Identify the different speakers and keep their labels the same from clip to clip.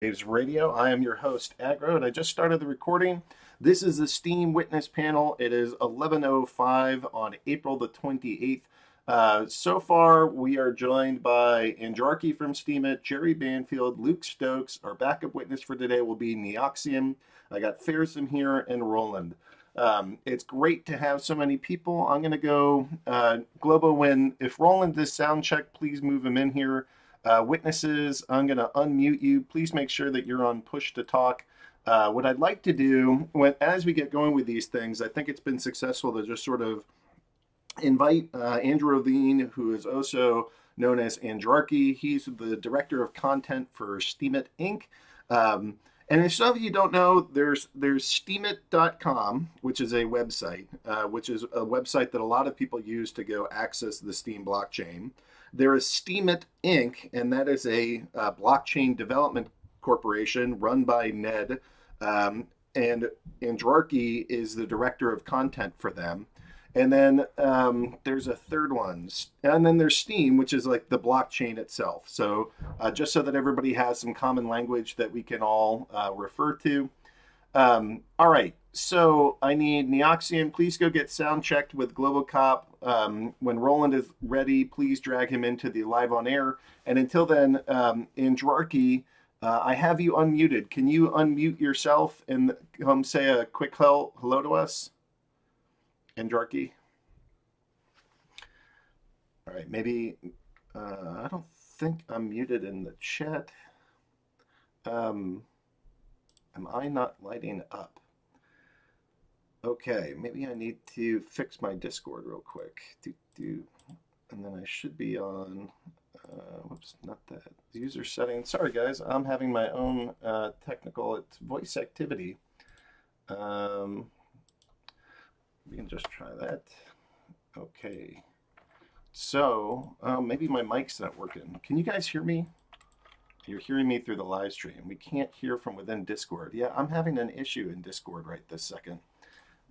Speaker 1: Waves Radio. I am your host, Agro, and I just started the recording. This is the Steem Witness panel. It is 11:05 on April the 28th. So far, we are joined by Anjarki from Steemit, Jerry Banfield, Luke Stokes. Our backup witness for today will be Neoxium. I got Fearsome here and Roland. It's great to have so many people. I'm going to go Globo if Roland does sound check, please move him in here. Witnesses, I'm going to unmute you. Please make sure that you're on push to talk. What I'd like to do, as we get going with these things, I think it's been successful to just sort of invite Andrew Levine, who is also known as Anjarki. He's the director of content for Steemit Inc. And if some of you don't know, there's steemit.com, which is a website, that a lot of people use to go access the Steem blockchain. There is Steemit Inc., and that is a blockchain development corporation run by Ned, and Anjarki is the director of content for them. And then there's a third one, and then there's Steem, which is like the blockchain itself. So just so that everybody has some common language that we can all refer to. All right, so I need Neoxium. Please go get sound checked with Globocop. When Roland is ready, please drag him into the live on air. And until then, Anjarki, I have you unmuted. Can you unmute yourself and come say a quick hello to us? Anjarki. All right, maybe I don't think I'm muted in the chat. Am I not lighting up? Okay, maybe I need to fix my Discord real quick. And then I should be on, whoops, not that. User settings. Sorry, guys, I'm having my own it's voice activity. We can just try that. Okay. So maybe my mic's not working. Can you guys hear me? You're hearing me through the live stream. We can't hear from within Discord. Yeah, I'm having an issue in Discord right this second.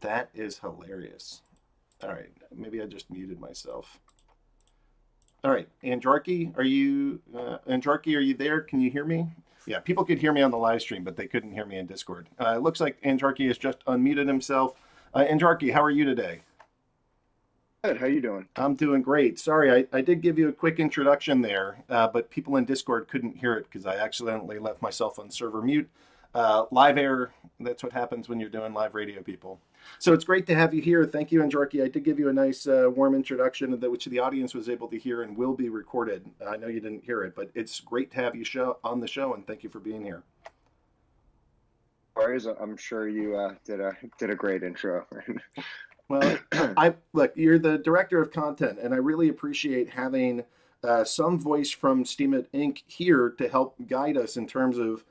Speaker 1: That is hilarious. All right, maybe I just muted myself. All right, Anjarki, are you there? Can you hear me? Yeah, people could hear me on the live stream, but they couldn't hear me in Discord. It looks like Anjarki has just unmuted himself. Anjarki, how are you today?
Speaker 2: Good. How you doing?
Speaker 1: I'm doing great. Sorry, I did give you a quick introduction there, but people in Discord couldn't hear it because I accidentally left myself on server mute. Live air, that's what happens when you're doing live radio, people. So it's great to have you here. Thank you, Anjarki. I did give you a nice warm introduction, which the audience was able to hear and will be recorded. I know you didn't hear it, but it's great to have you on the show, and thank you for being here.
Speaker 2: I'm sure you did a great intro.
Speaker 1: Well, look, you're the director of content, and I really appreciate having some voice from Steemit Inc. here to help guide us in terms of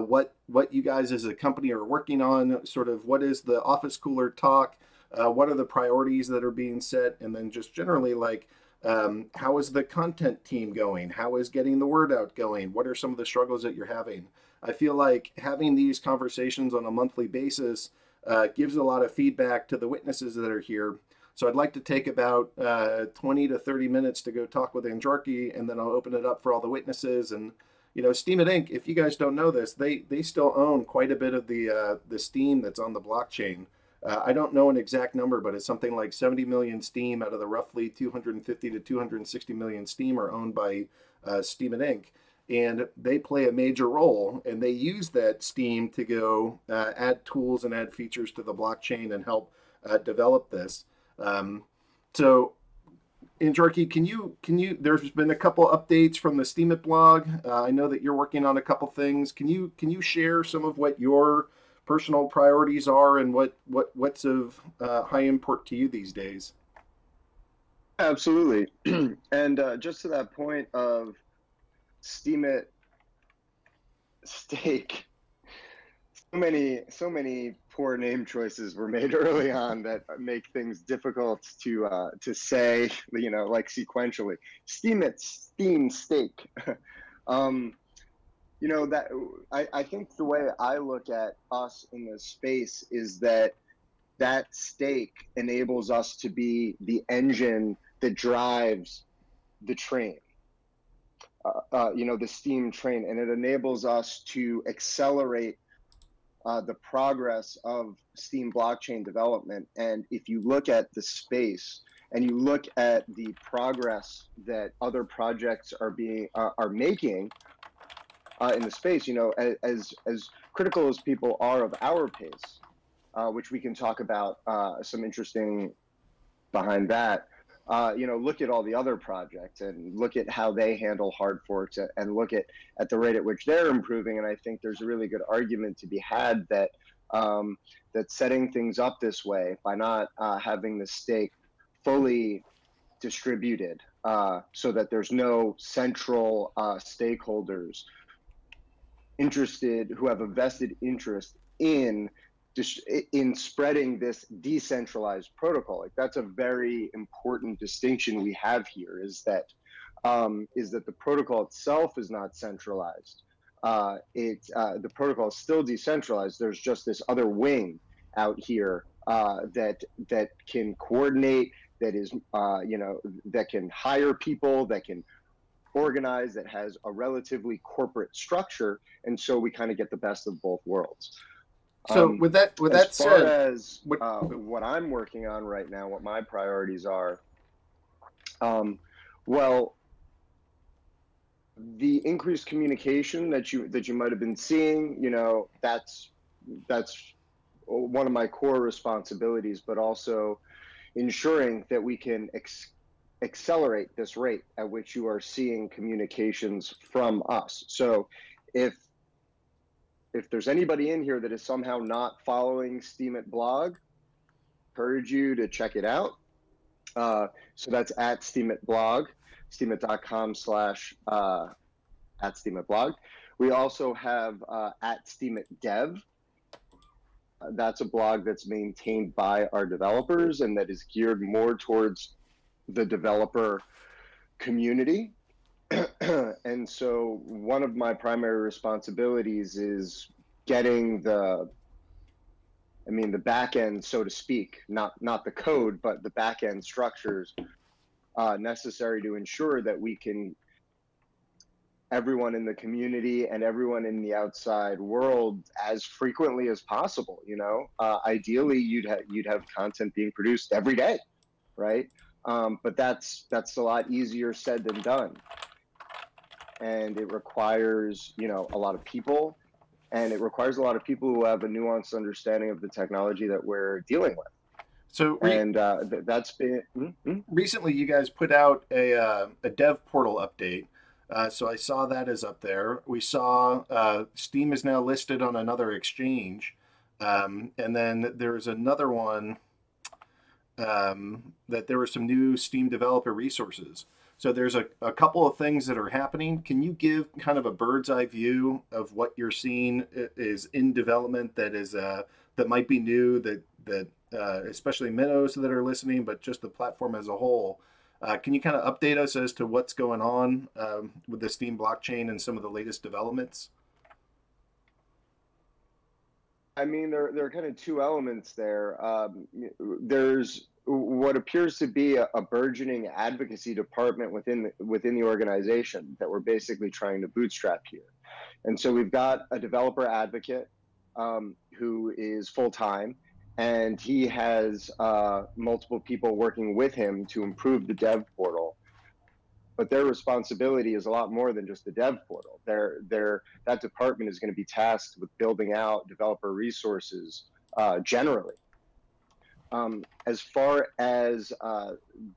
Speaker 1: what you guys as a company are working on, sort of what is the office cooler talk, what are the priorities that are being set, and then just generally like how is the content team going? How is getting the word out going? What are some of the struggles that you're having? I feel like having these conversations on a monthly basis gives a lot of feedback to the witnesses that are here. So I'd like to take about 20 to 30 minutes to go talk with Anjarki, and then I'll open it up for all the witnesses. And you know, Steemit Inc., if you guys don't know this, they still own quite a bit of the Steem that's on the blockchain. I don't know an exact number, but it's something like 70 million Steem out of the roughly 250 to 260 million Steem are owned by Steemit Inc. And they play a major role, and they use that Steem to go add tools and add features to the blockchain and help develop this. So, Anjarki, can you? There's been a couple updates from the Steemit blog. I know that you're working on a couple things. Can you share some of what your personal priorities are and what's of high import to you these days?
Speaker 2: Absolutely. And just to that point of Steemit stake, so many poor name choices were made early on that make things difficult to say, you know, like sequentially. Steemit, Steem stake. You know, that I think the way I look at us in this space is that stake enables us to be the engine that drives the train. the Steem train, and it enables us to accelerate the progress of Steem blockchain development. And if you look at the space and you look at the progress that other projects are making in the space, as critical as people are of our pace, which we can talk about some interesting behind that. Look at all the other projects and look at how they handle hard forks, and look at the rate at which they're improving. And I think there's a really good argument to be had that that setting things up this way, by not having the stake fully distributed, so that there's no central stakeholders interested, who have a vested interest in spreading this decentralized protocol. Like, that's a very important distinction we have here, is that the protocol itself is not centralized. The protocol is still decentralized. There's just this other wing out here that can coordinate, that is that can hire people, that can organize, that has a relatively corporate structure, and so we kind of get the best of both worlds.
Speaker 1: So with that
Speaker 2: as far
Speaker 1: said,
Speaker 2: as what I'm working on right now, what my priorities are, well, the increased communication that you might have been seeing, that's one of my core responsibilities, but also ensuring that we can accelerate this rate at which you are seeing communications from us. So if there's anybody in here that is somehow not following Steemit blog, encourage you to check it out. So that's at Steemit blog, steemit.com/ at Steemit blog. We also have at Steemit dev. That's a blog that's maintained by our developers and that is geared more towards the developer community. And so one of my primary responsibilities is getting the back end, so to speak, not the code, but the back end structures necessary to ensure that we can, everyone in the community and everyone in the outside world, as frequently as possible. Ideally you'd have content being produced every day, right? But that's a lot easier said than done, and it requires a lot of people, and it requires a lot of people who have a nuanced understanding of the technology that we're dealing with.
Speaker 1: So
Speaker 2: that's been
Speaker 1: recently you guys put out a dev portal update. So I saw that is up there. We saw Steem is now listed on another exchange, and then there's another one that there were some new Steem developer resources. So there's a couple of things that are happening. Can you give kind of a bird's eye view of what you're seeing is in development that is that might be new, that especially minnows that are listening, but just the platform as a whole? Can you kind of update us as to what's going on with the Steem blockchain and some of the latest developments?
Speaker 2: I mean, there are kind of two elements there. There's what appears to be a burgeoning advocacy department within the organization that we're basically trying to bootstrap here. And so we've got a developer advocate who is full-time, and he has multiple people working with him to improve the dev portal. But their responsibility is a lot more than just the dev portal. That department is going to be tasked with building out developer resources generally. As far as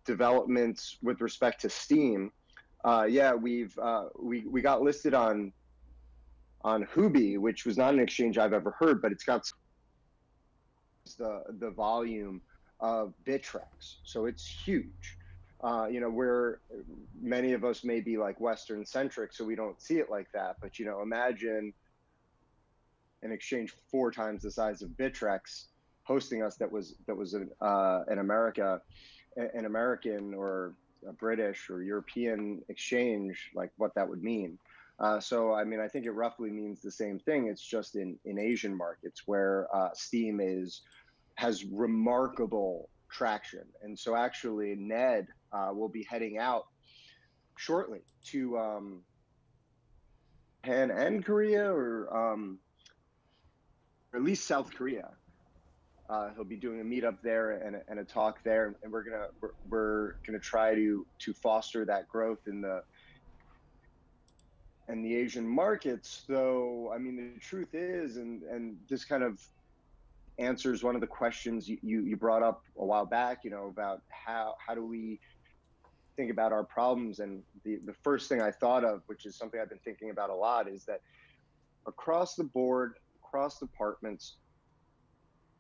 Speaker 2: developments with respect to Steem, yeah, we got listed on Huobi, which was not an exchange I've ever heard, but it's got the volume of Bittrex, so it's huge. Where many of us may be like Western centric, so we don't see it like that. But imagine an exchange 4 times the size of Bittrex hosting us that was an American or a British or European exchange, like what that would mean. So I mean, I think it roughly means the same thing. It's just in Asian markets where Steem has remarkable traction. And so actually Ned will be heading out shortly to Japan and Korea, or at least South Korea. He'll be doing a meetup there and a talk there, and we're gonna try to foster that growth in the Asian markets. Though, I mean, the truth is, and this kind of answers one of the questions you brought up a while back, you know, about how do we think about our problems. And the first thing I thought of, which is something I've been thinking about a lot, is that across the board, across departments,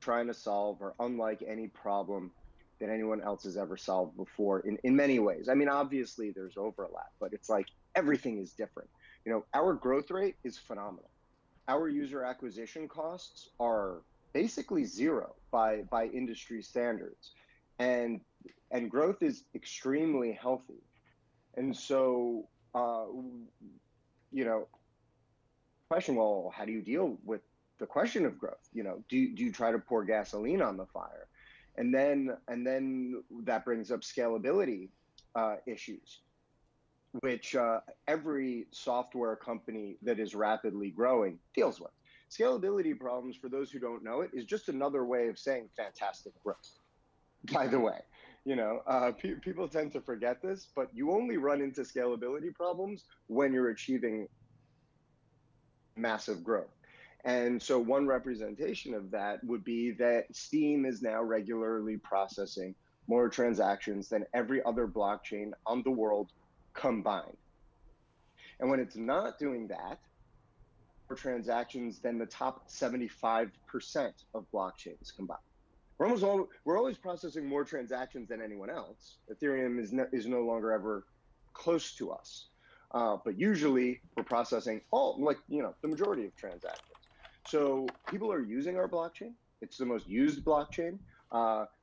Speaker 2: trying to solve are unlike any problem that anyone else has ever solved before in many ways. I mean, obviously there's overlap, but it's like everything is different. You know, our growth rate is phenomenal. Our user acquisition costs are basically zero by industry standards, and growth is extremely healthy. And so, you know, question, well, how do you deal with the question of growth? You know, do you try to pour gasoline on the fire? And then that brings up scalability issues, which every software company that is rapidly growing deals with. Scalability problems, for those who don't know it, is just another way of saying fantastic growth, by the way. You know, people tend to forget this, but you only run into scalability problems when you're achieving massive growth. And so one representation of that would be that Steem is now regularly processing more transactions than every other blockchain on the world combined. And when it's not doing that, more transactions than the top 75% of blockchains combined. We're always processing more transactions than anyone else. Ethereum is no longer ever close to us. But usually we're processing the majority of transactions. So people are using our blockchain. It's the most used blockchain.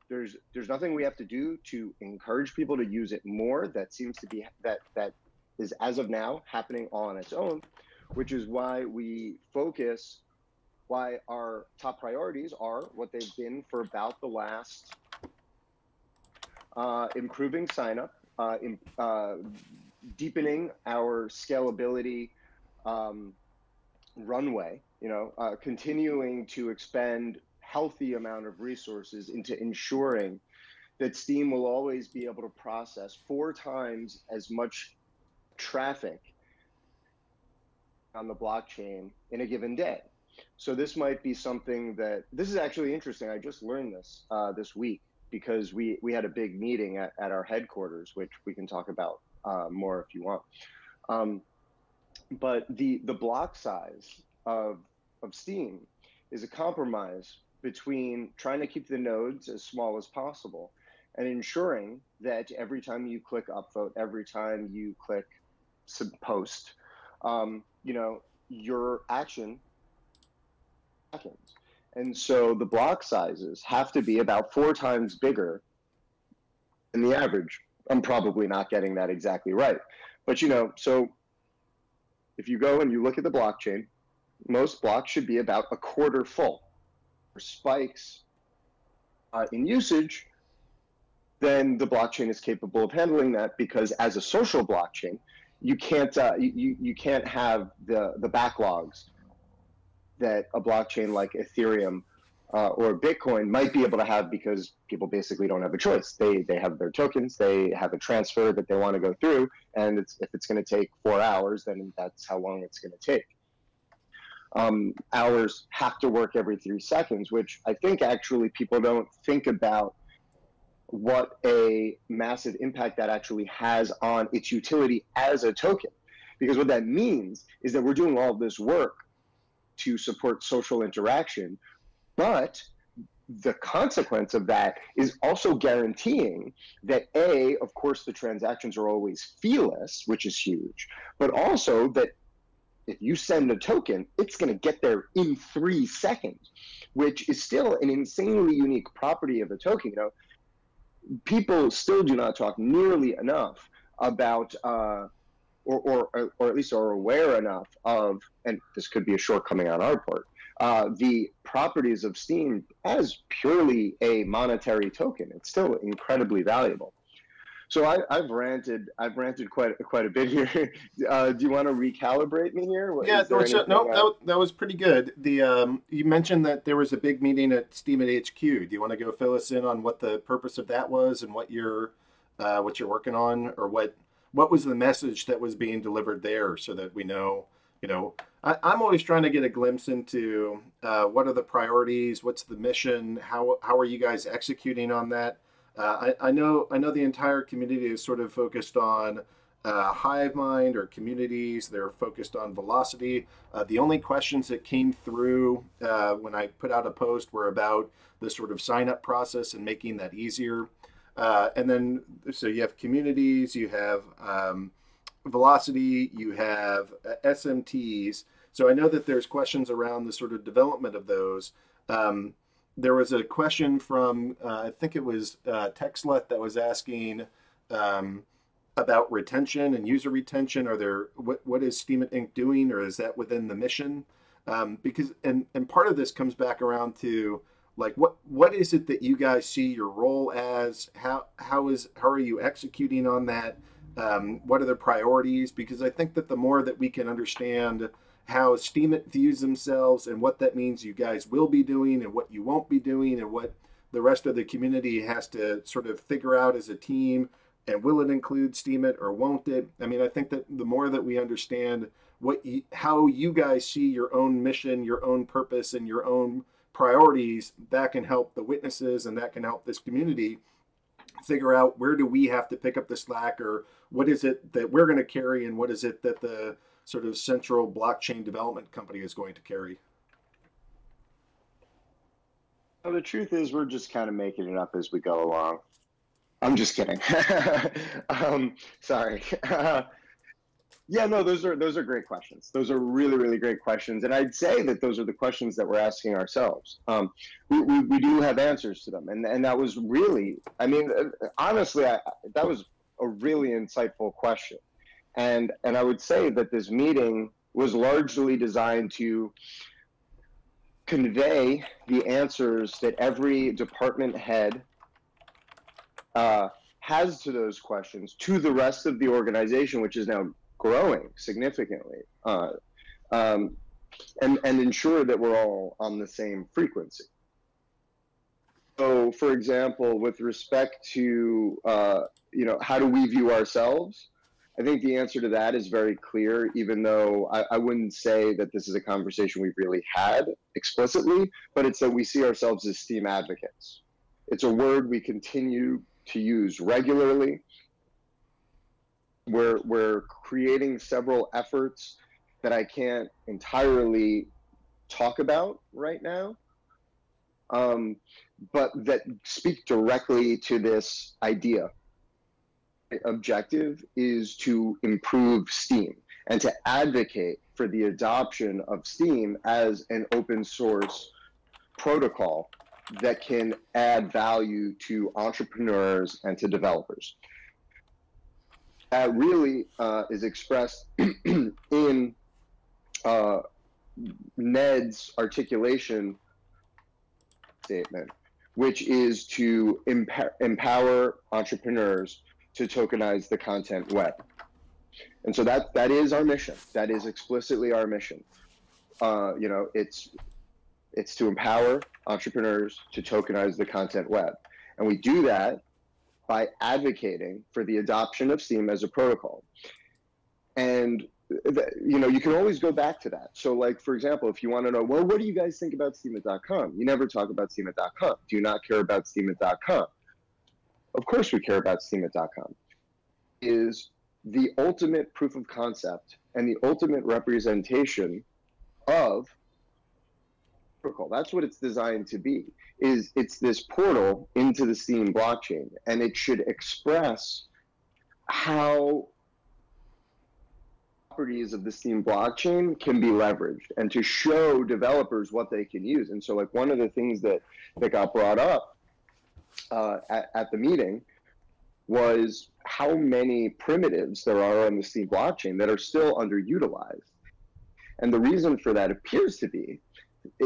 Speaker 2: There's nothing we have to do to encourage people to use it more. That seems to be that is, as of now, happening all on its own, which is why why our top priorities are what they've been for about the last improving signup, deepening our scalability runway, you know, continuing to expend healthy amount of resources into ensuring that Steem will always be able to process 4 times as much traffic on the blockchain in a given day. So this might be something this is actually interesting. I just learned this this week, because we had a big meeting at our headquarters, which we can talk about more if you want. But the block size of Steem is a compromise between trying to keep the nodes as small as possible and ensuring that every time you click upvote, every time you click post, you know, your action seconds. And so the block sizes have to be about 4 times bigger than the average. I'm probably not getting that exactly right. But, you know, so if you go and you look at the blockchain, most blocks should be about a quarter full. For spikes in usage, then the blockchain is capable of handling that, because as a social blockchain, you can't you can't have the backlogs that a blockchain like Ethereum or Bitcoin might be able to have, because people basically don't have a choice. They have their tokens, they have a transfer that they want to go through, and if it's going to take 4 hours, then that's how long it's going to take. Hours have to work every 3 seconds, which I think actually people don't think about what a massive impact that actually has on its utility as a token. Because what that means is that we're doing all this work to support social interaction, but the consequence of that is also guaranteeing that of course, the transactions are always feeless, which is huge, but also that if you send a token, it's going to get there in 3 seconds, which is still an insanely unique property of a token. You know, people still do not talk nearly enough about, or at least are aware enough of, and this could be a shortcoming on our part, the properties of Steem as purely a monetary token. It's still incredibly valuable. So I've ranted quite a bit here. Do you want to recalibrate me here?
Speaker 1: Yeah,
Speaker 2: Is there anything?
Speaker 1: no, that was pretty good. The you mentioned that there was a big meeting at Steam at HQ. Do you want to go fill us in on what the purpose of that was and what you're working on, or what was the message that was being delivered there, so that we know, I'm always trying to get a glimpse into what are the priorities, what's the mission, how are you guys executing on that? I know the entire community is sort of focused on hive mind or communities. They're focused on velocity. The only questions that came through when I put out a post were about the sort of sign up process and making that easier. And then, so you have communities, you have velocity, you have SMTs. So I know that there's questions around the sort of development of those. There was a question from, I think it was TechSlut, that was asking about retention and user retention. What is Steem Inc. doing, or is that within the mission? Because part of this comes back around to, like, what is it that you guys see your role as? How are you executing on that? What are the priorities? Because I think that the more that we can understand how Steem views themselves and what that means you guys will be doing and what you won't be doing, and what the rest of the community has to sort of figure out as a team, and will it include Steem or won't it? I mean, I think that the more that we understand how you guys see your own mission, your own purpose, and your own priorities, that can help the witnesses, and that can help this community figure out, where do we have to pick up the slack, or what is it that we're going to carry, and what is it that the sort of central blockchain development company is going to carry.
Speaker 2: Well, the truth is, we're just kind of making it up as we go along. I'm just kidding. Sorry. Yeah, no, those are great questions. Those are really, really great questions, and I'd say that those are the questions that we're asking ourselves. We do have answers to them, and that was really, I mean, honestly, that was a really insightful question, and I would say that this meeting was largely designed to convey the answers that every department head has to those questions to the rest of the organization, which is now growing significantly, and ensure that we're all on the same frequency. So, for example, with respect to how do we view ourselves, I think the answer to that is very clear, even though I wouldn't say that this is a conversation we've really had explicitly, but it's that we see ourselves as Steem advocates. It's a word we continue to use regularly. We're creating several efforts that I can't entirely talk about right now, but that speak directly to this idea. The objective is to improve Steem and to advocate for the adoption of Steem as an open source protocol that can add value to entrepreneurs and to developers. That really is expressed in Ned's articulation statement, which is to empower entrepreneurs to tokenize the content web. And so that is our mission. That is explicitly our mission. It's to empower entrepreneurs to tokenize the content web. And we do that by advocating for the adoption of Steem as a protocol. And you can always go back to that. So, like, for example, if you want to know, well, what do you guys think about Steemit.com? You never talk about Steemit.com. Do you not care about Steemit.com? Of course we care about Steemit.com. Is the ultimate proof of concept and the ultimate representation of protocol. That's what it's designed to be. It's this portal into the Steem blockchain, and it should express how properties of the Steem blockchain can be leveraged, and to show developers what they can use. And so, like, one of the things that got brought up at the meeting was how many primitives there are on the Steem blockchain that are still underutilized. And the reason for that appears to be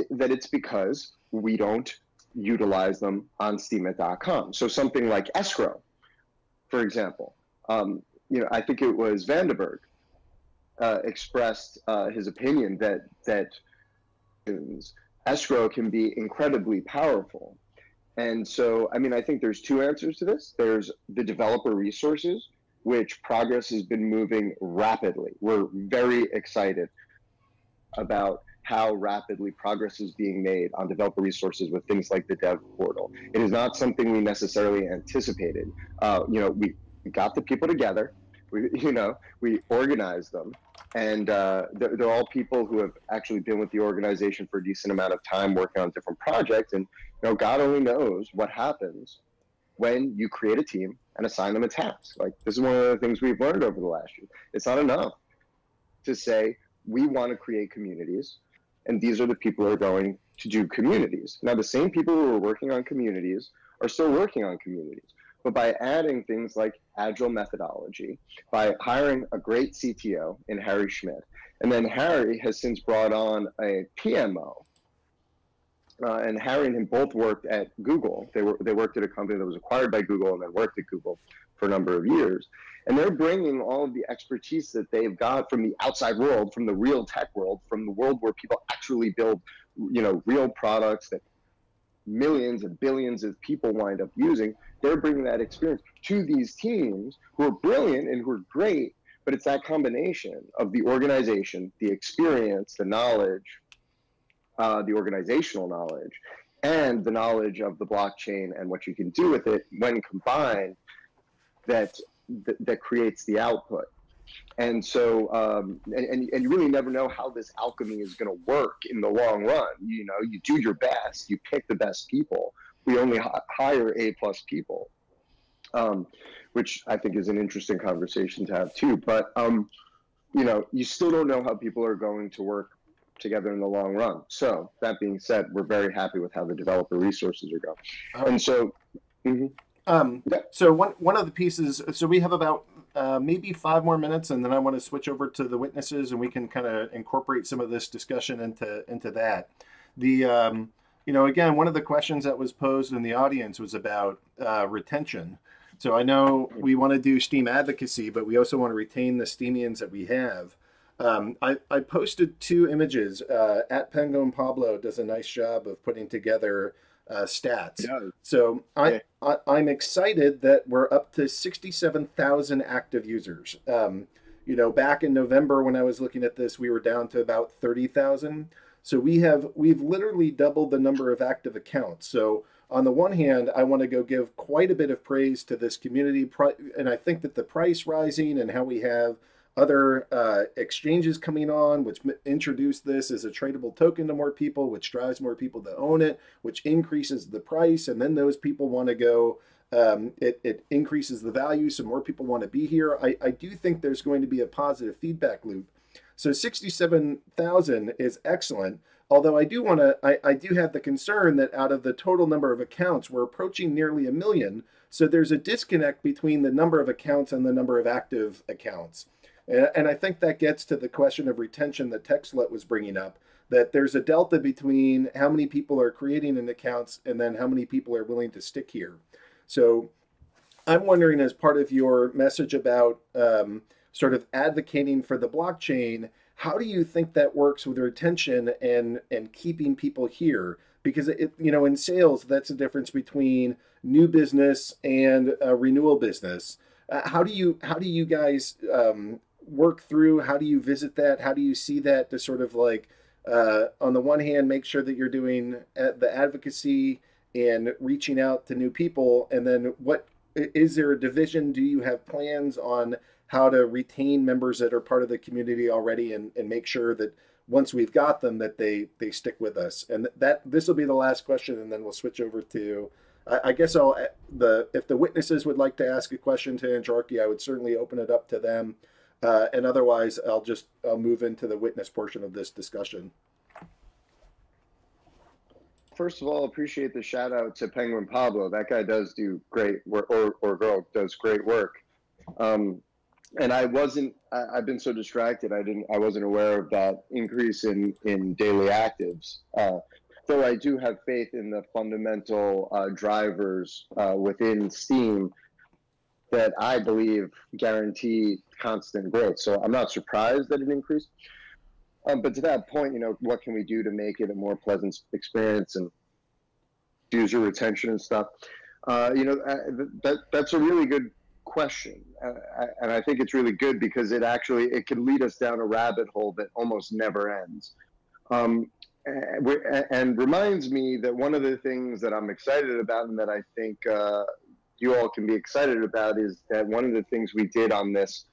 Speaker 2: that it's because we don't utilize them on Steemit.com. So something like escrow, for example, I think it was Vandenberg expressed his opinion that escrow can be incredibly powerful. And so, I mean, I think there's two answers to this. There's the developer resources, which progress has been moving rapidly. We're very excited about how rapidly progress is being made on developer resources with things like the dev portal. It is not something we necessarily anticipated. We got the people together, we organized them, and they're all people who have actually been with the organization for a decent amount of time working on different projects. And God only knows what happens when you create a team and assign them a task. Like, this is one of the things we've learned over the last year. It's not enough to say, we want to create communities, and these are the people who are going to do communities. Now, the same people who are working on communities are still working on communities, but by adding things like agile methodology, by hiring a great CTO in Harry Schmidt, and then Harry has since brought on a PMO, and Harry and him both worked at Google. They worked at a company that was acquired by Google and then worked at Google for a number of years. And they're bringing all of the expertise that they've got from the outside world, from the real tech world, from the world where people actually build, real products that millions and billions of people wind up using. They're bringing that experience to these teams who are brilliant and who are great, but it's that combination of the organization, the experience, the knowledge, the organizational knowledge, and the knowledge of the blockchain and what you can do with it when combined, that creates the output. And so, and you really never know how this alchemy is going to work in the long run. You do your best, you pick the best people. We only hire A+ people, which I think is an interesting conversation to have too. But, you still don't know how people are going to work together in the long run. So that being said, we're very happy with how the developer resources are going. And so,
Speaker 1: so one of the pieces, so we have about maybe 5 more minutes, and then I want to switch over to the witnesses, and we can kind of incorporate some of this discussion into that. The again, one of the questions that was posed in the audience was about retention. So I know we want to do Steem advocacy, but we also want to retain the Steemians that we have. I posted 2 images. At Penguin Pablo does a nice job of putting together stats. Yeah. So I'm excited that we're up to 67,000 active users. Back in November when I was looking at this, we were down to about 30,000. So we've literally doubled the number of active accounts. So on the one hand, I want to go give quite a bit of praise to this community, and I think that the price rising and how we have other exchanges coming on, which introduce this as a tradable token to more people, which drives more people to own it, which increases the price, and then those people want to go, it increases the value, so more people want to be here. I do think there's going to be a positive feedback loop. So 67,000 is excellent, although I do have the concern that out of the total number of accounts, we're approaching nearly 1 million, so there's a disconnect between the number of accounts and the number of active accounts. And I think that gets to the question of retention that TechSlut was bringing up, that there's a delta between how many people are creating an account and then how many people are willing to stick here. So I'm wondering, as part of your message about sort of advocating for the blockchain, how do you think that works with retention and keeping people here? Because in sales, that's the difference between new business and renewal business. How do you guys work through? How do you visit that? How do you see that to sort of like, on the one hand, make sure that you're doing the advocacy and reaching out to new people, and then what is there a division? Do you have plans on how to retain members that are part of the community already and make sure that once we've got them that they stick with us? And this will be the last question, and then we'll switch over to I guess if the witnesses would like to ask a question to Anjarki, I would certainly open it up to them. And otherwise, I'll move into the witness portion of this discussion.
Speaker 2: First of all, appreciate the shout out to Penguin Pablo. That guy does do great work, or girl does great work. And I've been so distracted, I wasn't aware of that increase in daily actives. Though I do have faith in the fundamental drivers within Steem that I believe guarantee constant growth. So I'm not surprised that it increased. But to that point, what can we do to make it a more pleasant experience and user retention and stuff? That's a really good question, and I think it's really good because it can lead us down a rabbit hole that almost never ends. And reminds me that one of the things that I'm excited about and that I think you all can be excited about is that one of the things we did on this,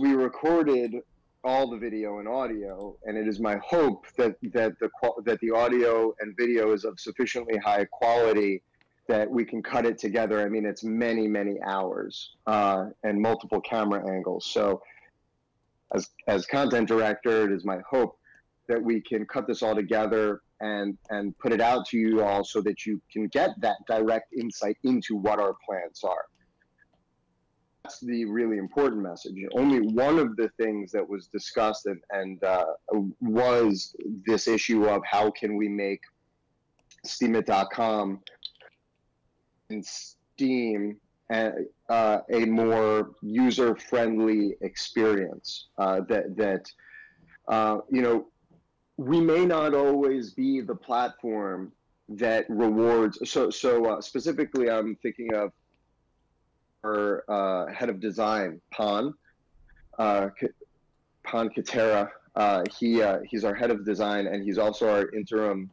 Speaker 2: we recorded all the video and audio, and it is my hope that the audio and video is of sufficiently high quality that we can cut it together. I mean, it's many hours and multiple camera angles. So as content director, it is my hope that we can cut this all together and put it out to you all so that you can get that direct insight into what our plans are. That's the really important message. Only one of the things that was discussed and was this issue of how can we make Steemit.com and Steem a more user-friendly experience. We may not always be the platform that rewards. So specifically, I'm thinking of our head of design, Pan Katera. He's our head of design, and he's also our interim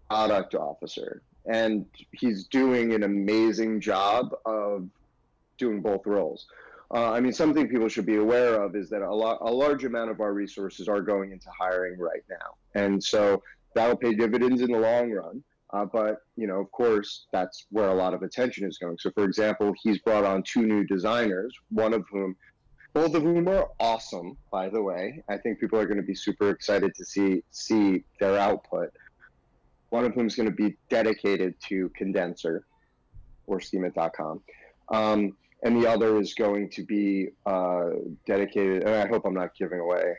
Speaker 2: product officer. And he's doing an amazing job of doing both roles. I mean, something people should be aware of is that a large amount of our resources are going into hiring right now. And so that'll pay dividends in the long run. But, of course, that's where a lot of attention is going. So, for example, he's brought on 2 new designers, both of whom are awesome, by the way. I think people are going to be super excited to see their output. One of whom is going to be dedicated to Condenser or Steemit.com. And the other is going to be dedicated, and I hope I'm not giving away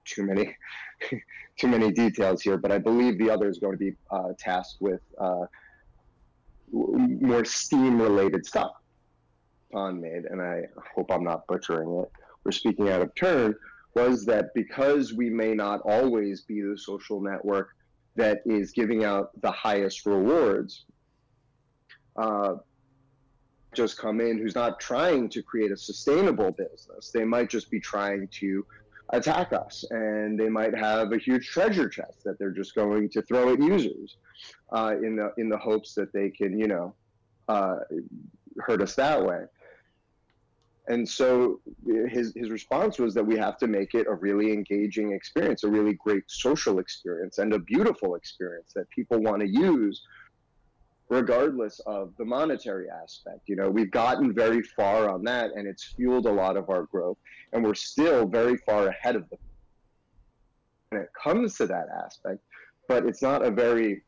Speaker 2: too many details here, but I believe the other is going to be tasked with more Steam-related stuff Pon made, and I hope I'm not butchering it or speaking out of turn, was that because we may not always be the social network that is giving out the highest rewards, just come in who's not trying to create a sustainable business. They might just be trying to attack us, and they might have a huge treasure chest that they're just going to throw at users in the hopes that they can, hurt us that way. And so his response was that we have to make it a really engaging experience, a really great social experience, and a beautiful experience that people want to use regardless of the monetary aspect. We've gotten very far on that, and it's fueled a lot of our growth, and we're still very far ahead of them when it comes to that aspect, but it's not a very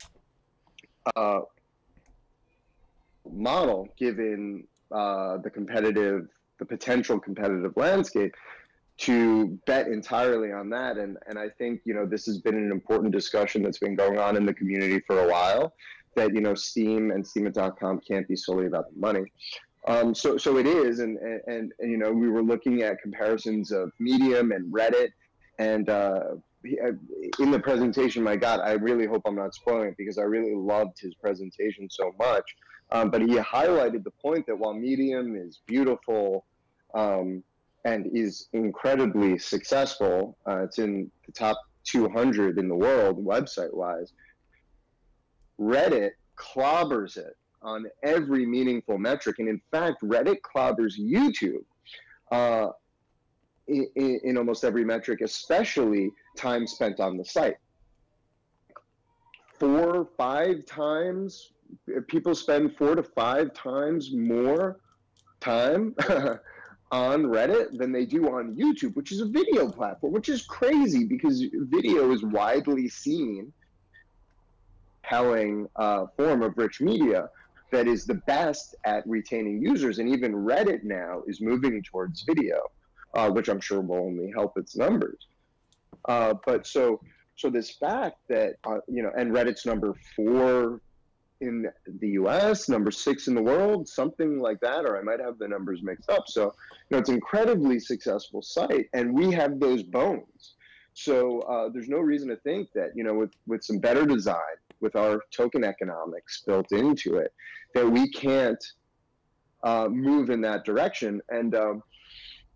Speaker 2: model given the potential competitive landscape to bet entirely on that. And I think, this has been an important discussion that's been going on in the community for a while, that, Steem and Steemit.com can't be solely about the money. So it is, and we were looking at comparisons of Medium and Reddit, and in the presentation, my God, I really hope I'm not spoiling it because I really loved his presentation so much. But he highlighted the point that while Medium is beautiful and is incredibly successful, it's in the top 200 in the world website-wise, Reddit clobbers it on every meaningful metric. And in fact, Reddit clobbers YouTube in almost every metric, especially time spent on the site. 4 or 5 times, people spend 4 to 5 times more time on Reddit than they do on YouTube, which is a video platform, which is crazy because video is widely seen compelling form of rich media that is the best at retaining users. And even Reddit now is moving towards video, which I'm sure will only help its numbers. But so this fact that, and Reddit's number 4 in the US, number 6 in the world, something like that, or I might have the numbers mixed up. So, it's an incredibly successful site, and we have those bones. So there's no reason to think that, with some better design, with our token economics built into it, that we can't move in that direction. And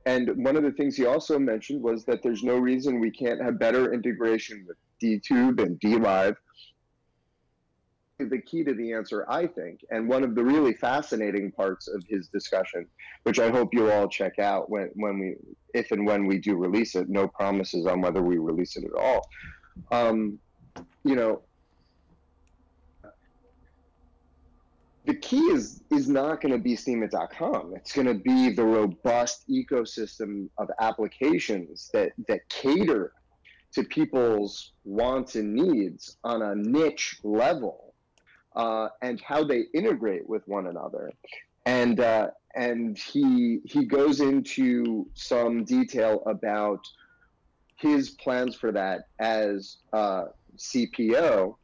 Speaker 2: one of the things he also mentioned was that there's no reason we can't have better integration with DTube and DLive. The key to the answer, I think, and one of the really fascinating parts of his discussion, which I hope you'll all check out if and when we do release it. No promises on whether we release it at all. The key is not going to be Steemit.com. It's going to be the robust ecosystem of applications that cater to people's wants and needs on a niche level. And how they integrate with one another, and he goes into some detail about his plans for that as CPO,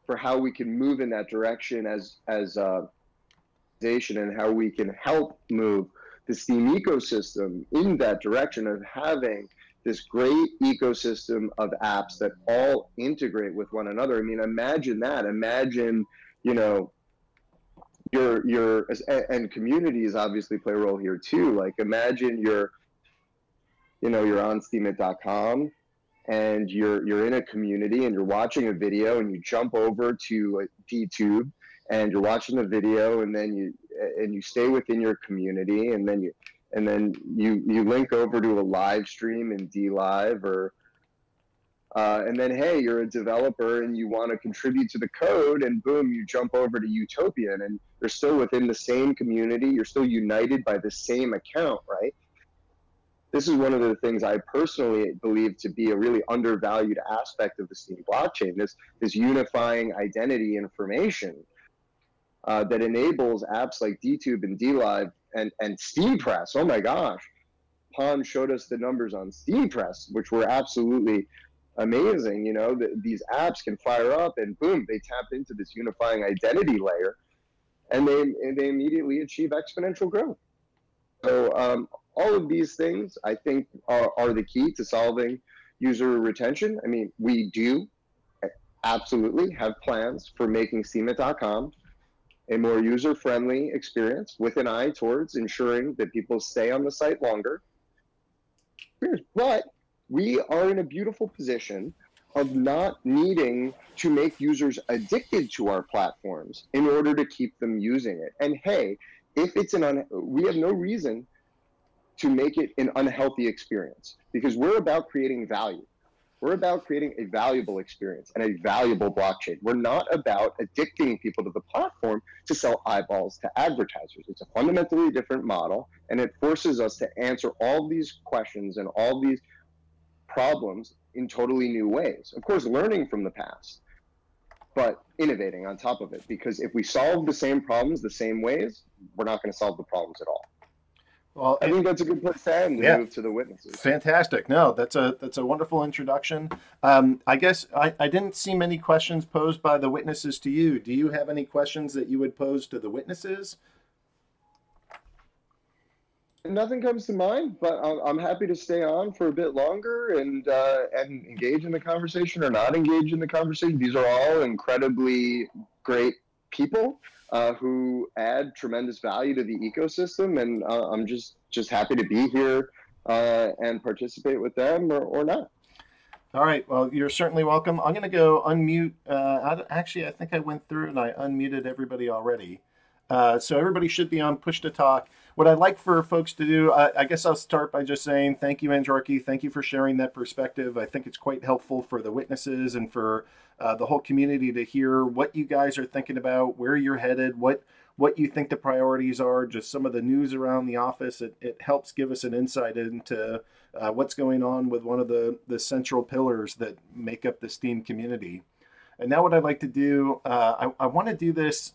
Speaker 2: for how we can move in that direction as and how we can help move the Steem ecosystem in that direction of having this great ecosystem of apps that all integrate with one another. I mean, imagine that. Imagine, your and communities obviously play a role here too. Like, imagine you're on Steemit.com and you're in a community and you're watching a video and you jump over to DTube and you're watching the video, and then you stay within your community, and then you link over to a live stream in DLive, or and then, hey, you're a developer and you want to contribute to the code, and boom, you jump over to Utopian, and you're still within the same community, you're still united by the same account, right? This is one of the things I personally believe to be a really undervalued aspect of the Steem blockchain, this unifying identity information that enables apps like DTube and DLive and SteamPress. Oh my gosh, Pon showed us the numbers on SteamPress, which were absolutely amazing. These apps can fire up and boom, they tap into this unifying identity layer, and they immediately achieve exponential growth. So all of these things, I think, are the key to solving user retention. I mean, we do absolutely have plans for making Steemit.com a more user-friendly experience with an eye towards ensuring that people stay on the site longer. But we are in a beautiful position of not needing to make users addicted to our platforms in order to keep them using it. And hey, if it's we have no reason to make it an unhealthy experience, because we're about creating value. We're about creating a valuable experience and a valuable blockchain. We're not about addicting people to the platform to sell eyeballs to advertisers. It's a fundamentally different model, and it forces us to answer all these questions and all these problems in totally new ways. Of course, learning from the past, but innovating on top of it, because if we solve the same problems the same ways, we're not going to solve the problems at all. Well, I think that's a good place to end and move to the witnesses.
Speaker 1: Fantastic. No, that's a wonderful introduction. I guess I didn't see many questions posed by the witnesses to you. Do you have any questions that you would pose to the witnesses?
Speaker 2: Nothing comes to mind, but I'm happy to stay on for a bit longer and engage in the conversation or not engage in the conversation. These are all incredibly great people who add tremendous value to the ecosystem, and I'm just happy to be here and participate with them or not.
Speaker 1: All right. Well, you're certainly welcome. I'm going to go unmute. Actually, I think I went through and I unmuted everybody already. So everybody should be on push to talk. What I'd like for folks to do, I guess I'll start by just saying thank you, Androrky. Thank you for sharing that perspective. I think it's quite helpful for the witnesses and for the whole community to hear what you guys are thinking about, where you're headed, what you think the priorities are, just some of the news around the office. It helps give us an insight into what's going on with one of the central pillars that make up the Steem community. And now what I'd like to do, I want to do this...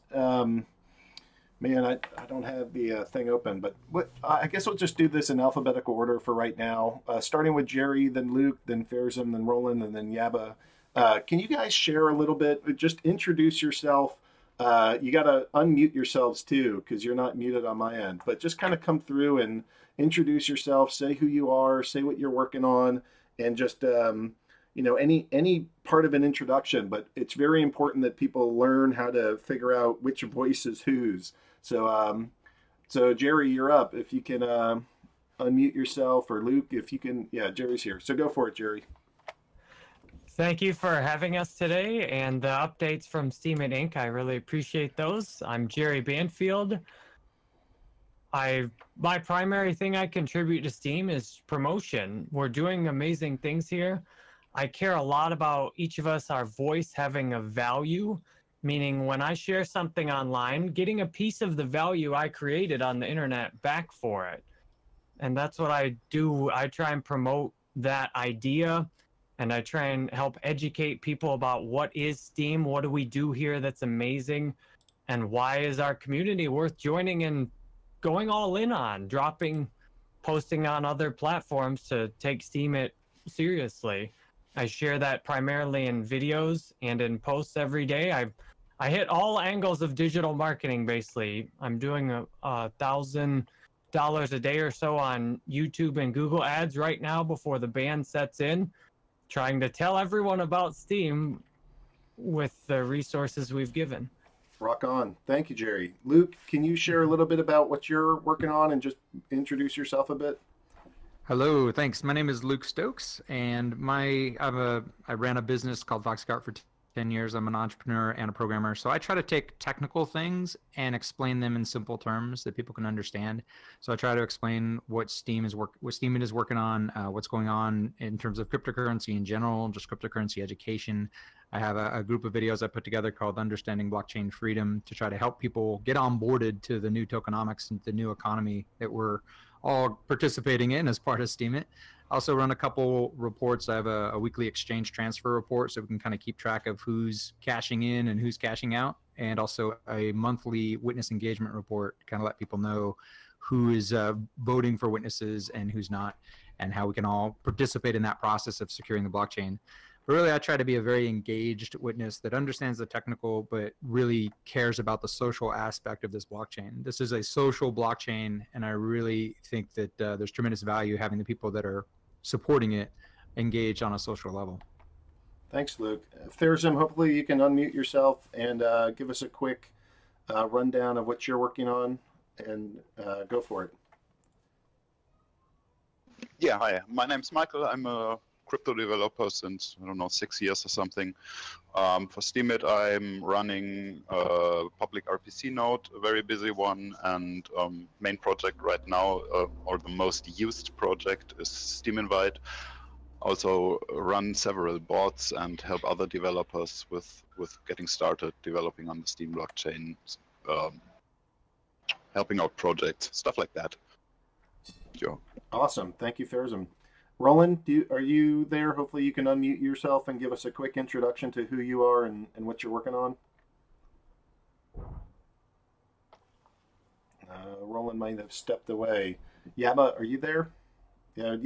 Speaker 1: Man, I don't have the thing open, but I guess we'll just do this in alphabetical order for right now, starting with Jerry, then Luke, then Fairzim, then Roland, and then Yaba. Can you guys share a little bit, just introduce yourself, You got to unmute yourselves too, because you're not muted on my end. But just kind of come through and introduce yourself, say who you are, say what you're working on, and just any part of an introduction. But it's very important that people learn how to figure out which voice is whose. So Jerry, you're up. If you can unmute yourself, or Luke, if you can. Yeah, Jerry's here. So go for it, Jerry.
Speaker 3: Thank you for having us today and the updates from Steem and Inc. I really appreciate those. I'm Jerry Banfield. My primary thing I contribute to Steem is promotion. We're doing amazing things here. I care a lot about each of us, our voice having a value, meaning when I share something online, getting a piece of the value I created on the internet back for it. And that's what I do. I try and promote that idea, and I try and help educate people about what is Steem, what do we do here that's amazing, and why is our community worth joining and going all in on, posting on other platforms to take Steem it seriously. I share that primarily in videos and in posts every day. I hit all angles of digital marketing, basically. I'm doing $1,000 a day or so on YouTube and Google ads right now before the ban sets in, trying to tell everyone about Steem with the resources we've given.
Speaker 1: Rock on. Thank you, Jerry. Luke, can you share a little bit about what you're working on and just introduce yourself a bit?
Speaker 4: Hello, thanks. My name is Luke Stokes, and I ran a business called Fox Scout for 10 years. I'm an entrepreneur and a programmer. So I try to take technical things and explain them in simple terms that people can understand. So I try to explain what Steem is working on, what's going on in terms of cryptocurrency in general, just cryptocurrency education. I have a group of videos I put together called Understanding Blockchain Freedom to try to help people get onboarded to the new tokenomics and the new economy that we're all participating in as part of Steem It. I also run a couple reports. I have a weekly exchange transfer report so we can kind of keep track of who's cashing in and who's cashing out, and also a monthly witness engagement report to kind of let people know who is voting for witnesses and who's not, and how we can all participate in that process of securing the blockchain. But really, I try to be a very engaged witness that understands the technical, but really cares about the social aspect of this blockchain. This is a social blockchain, and I really think that there's tremendous value having the people that are supporting it engage on a social level.
Speaker 1: Thanks, Luke. Fearsome, hopefully you can unmute yourself and give us a quick rundown of what you're working on, and go for it.
Speaker 5: Yeah, hi. My name's Michael. I'm a crypto developer since, I don't know, 6 years or something. For Steem It, I'm running a public RPC node, a very busy one, and main project right now, or the most used project, is Steem Invite. Also run several bots and help other developers with getting started developing on the Steem blockchain, helping out projects, stuff like that. Sure.
Speaker 1: Awesome. Thank you, Fearsome. Roland, are you there? Hopefully you can unmute yourself and give us a quick introduction to who you are and what you're working on. Roland might have stepped away. Yaba, are you there?
Speaker 6: Yeah,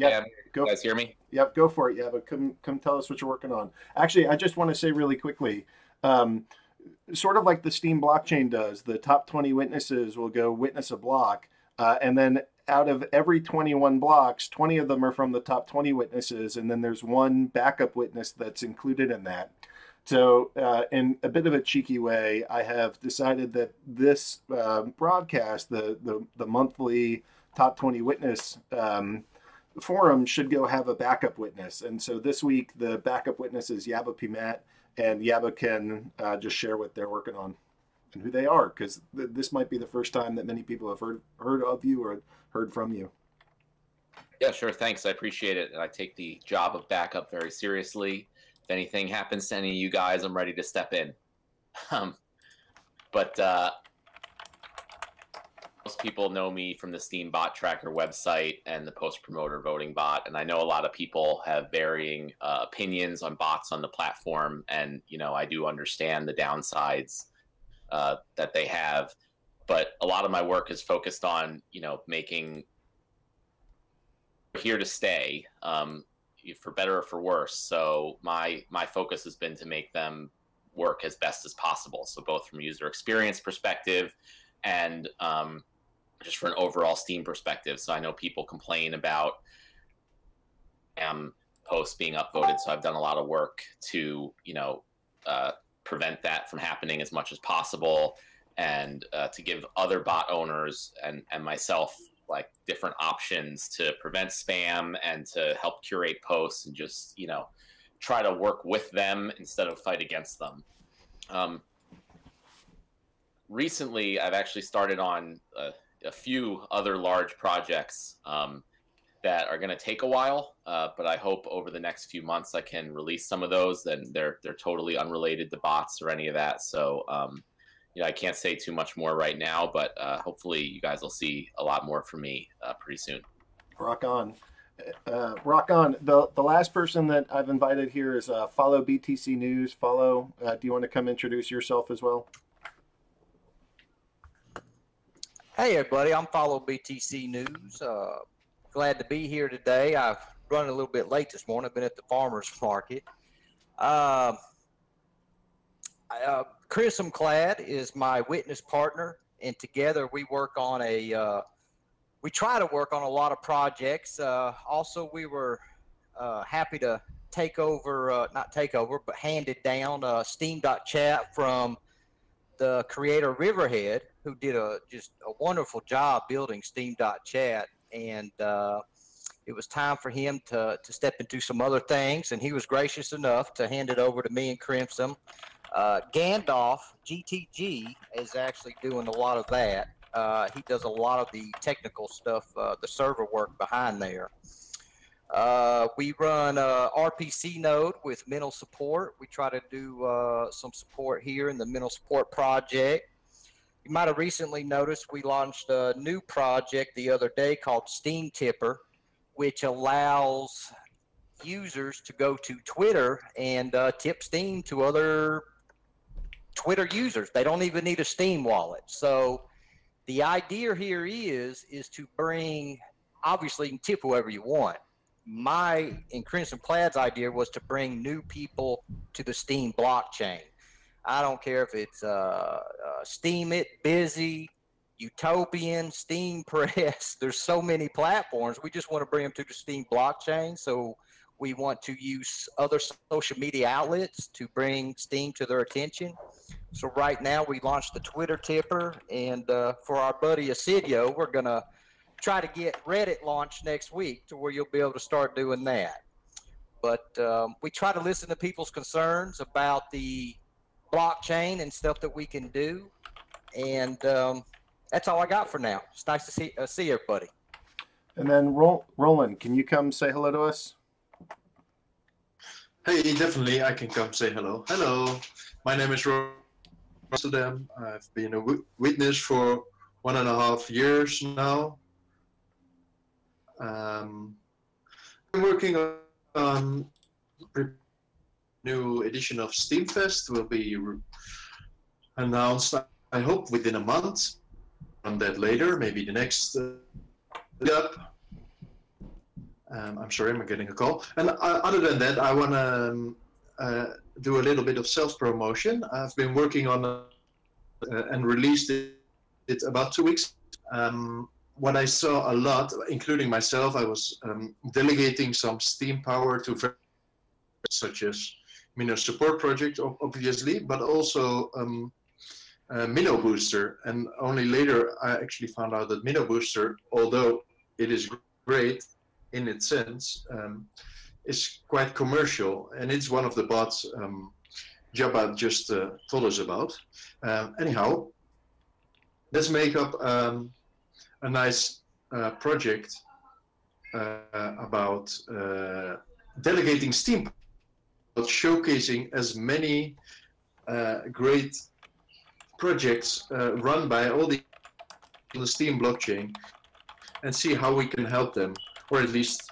Speaker 1: go.
Speaker 6: You guys hear me?
Speaker 1: Yep, go for it. Yaba, come tell us what you're working on. Actually, I just want to say really quickly, sort of like the Steem blockchain does, the top 20 witnesses will go witness a block, and then out of every 21 blocks, 20 of them are from the top 20 witnesses, and then there's one backup witness that's included in that. So in a bit of a cheeky way, I have decided that this broadcast, the monthly top 20 witness forum, should go have a backup witness. And so this week, the backup witness is Yaba Pimat, and Yaba can just share what they're working on and who they are, because this might be the first time that many people have heard of you or heard from you.
Speaker 6: Yeah, sure. Thanks. I appreciate it. I take the job of backup very seriously. If anything happens to any of you guys, I'm ready to step in. But most people know me from the Steem Bot Tracker website and the Post Promoter Voting Bot. And I know a lot of people have varying opinions on bots on the platform. And, I do understand the downsides that they have. But a lot of my work is focused on, making here to stay, for better or for worse. So my focus has been to make them work as best as possible. So both from a user experience perspective and just for an overall Steam perspective. So I know people complain about posts being upvoted. So I've done a lot of work to, prevent that from happening as much as possible, and to give other bot owners and myself like different options to prevent spam and to help curate posts and just, try to work with them instead of fight against them. Recently, I've actually started on a few other large projects that are going to take a while, but I hope over the next few months I can release some of those. And they're totally unrelated to bots or any of that. So I can't say too much more right now, but hopefully you guys will see a lot more from me pretty soon.
Speaker 1: Rock on. Rock on. The last person that I've invited here is Follow BTC News. Follow, do you want to come introduce yourself as well?
Speaker 7: Hey everybody, I'm Follow BTC News. Glad to be here today. I've run a little bit late this morning. I've been at the farmer's market. Crimson Clad is my witness partner, and together we work on we try to work on a lot of projects. Also, we were happy to not take over, but handed down Steam.chat from the creator Riverhead, who did just a wonderful job building Steam.chat. And it was time for him to step into some other things, and he was gracious enough to hand it over to me and Crimson. Gandalf, GTG, is actually doing a lot of that. He does a lot of the technical stuff, the server work behind there. We run RPC node with mental support. We try to do some support here in the mental support project. You might have recently noticed we launched a new project the other day called Steam Tipper, which allows users to go to Twitter and tip Steam to other Twitter users. They don't even need a Steam wallet. So the idea here is to bring, obviously you can tip whoever you want. My and Crimson Clad's idea was to bring new people to the Steam blockchain. I don't care if it's Steam It, Busy, Utopian, Steam Press. There's so many platforms. We just want to bring them to the Steam blockchain. So we want to use other social media outlets to bring Steam to their attention. So right now we launched the Twitter Tipper, and for our buddy Asidio, we're going to try to get Reddit launched next week to where you'll be able to start doing that. But we try to listen to people's concerns about the blockchain and stuff that we can do. And that's all I got for now. It's nice to see everybody.
Speaker 1: And then Roland, can you come say hello to us?
Speaker 8: Hey, definitely, I can come say hello. Hello, my name is Roland. I've been a witness for 1.5 years now. I'm working on new edition of Steamfest. Will be announced, I hope, within a month. On that later, maybe the next up. I'm sorry, I'm getting a call. And other than that, I want to do a little bit of self-promotion. I've been working on and released it about 2 weeks. What I saw a lot, including myself, I was delegating some Steam power to such as Minnow Support Project, obviously, but also Minnow Booster. And only later I actually found out that Minnow Booster, although it is great in its sense, is quite commercial, and it's one of the bots Jabba just told us about. Anyhow, let's make up a nice project about delegating Steam, showcasing as many great projects run by all the Steam blockchain, and see how we can help them, or at least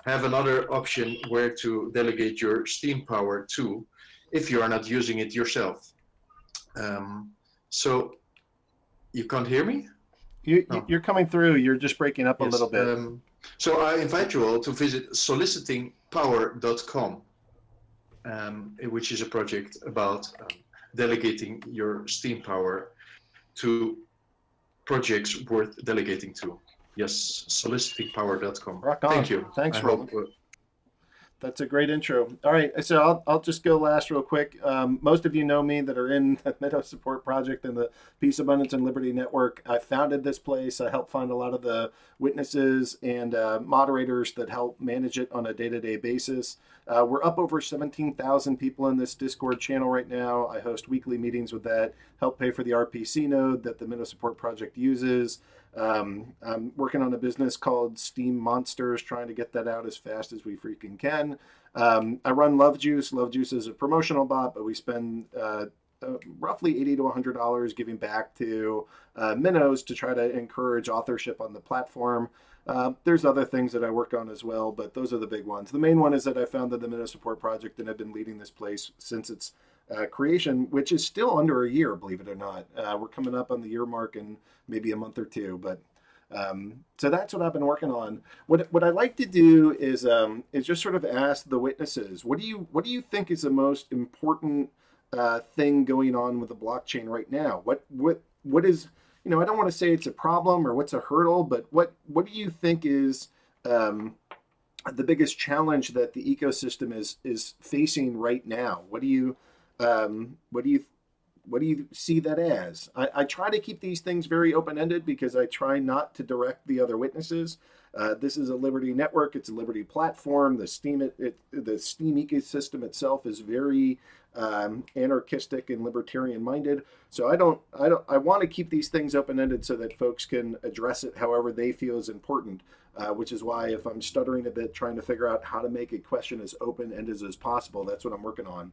Speaker 8: have another option where to delegate your Steam power to if you are not using it yourself. So you can't hear me?
Speaker 1: You're coming through. You're just breaking up a little bit.
Speaker 8: So I invite you all to visit solicitingpower.com, which is a project about delegating your Steem power to projects worth delegating to. Yes, solicitingpower.com.
Speaker 1: Rock on.
Speaker 8: Thank you.
Speaker 1: Thanks,
Speaker 8: I
Speaker 1: Roland.
Speaker 8: hope,
Speaker 1: That's a great intro. All right, so I'll just go last real quick. Most of you know me that are in the Meadow Support Project and the Peace, Abundance, and Liberty Network. I founded this place. I help find a lot of the witnesses and moderators that help manage it on a day-to-day basis. We're up over 17,000 people in this Discord channel right now. I host weekly meetings with that, help pay for the RPC node that the Meadow Support Project uses. I'm working on a business called Steem Monsters, trying to get that out as fast as we freaking can. I run Love Juice. Love Juice is a promotional bot, but we spend roughly $80 to $100 giving back to minnows to try to encourage authorship on the platform. There's other things that I work on as well, but those are the big ones. The main one is that I founded the Meadow Support Project and have been leading this place since its creation, which is still under a year, believe it or not. We're coming up on the year mark in maybe a month or two, but so that's what I've been working on. What I like to do is just sort of ask the witnesses, what do you think is the most important thing going on with the blockchain right now? What is, I don't want to say it's a problem or what's a hurdle, but what do you think is the biggest challenge that the ecosystem is facing right now? What do you see that as? I try to keep these things very open-ended because I try not to direct the other witnesses. This is a Liberty network. It's a Liberty platform. The Steem ecosystem itself is very anarchistic and libertarian-minded. So I want to keep these things open-ended so that folks can address it however they feel is important. Which is why if I'm stuttering a bit, trying to figure out how to make a question as open-ended as possible, that's what I'm working on.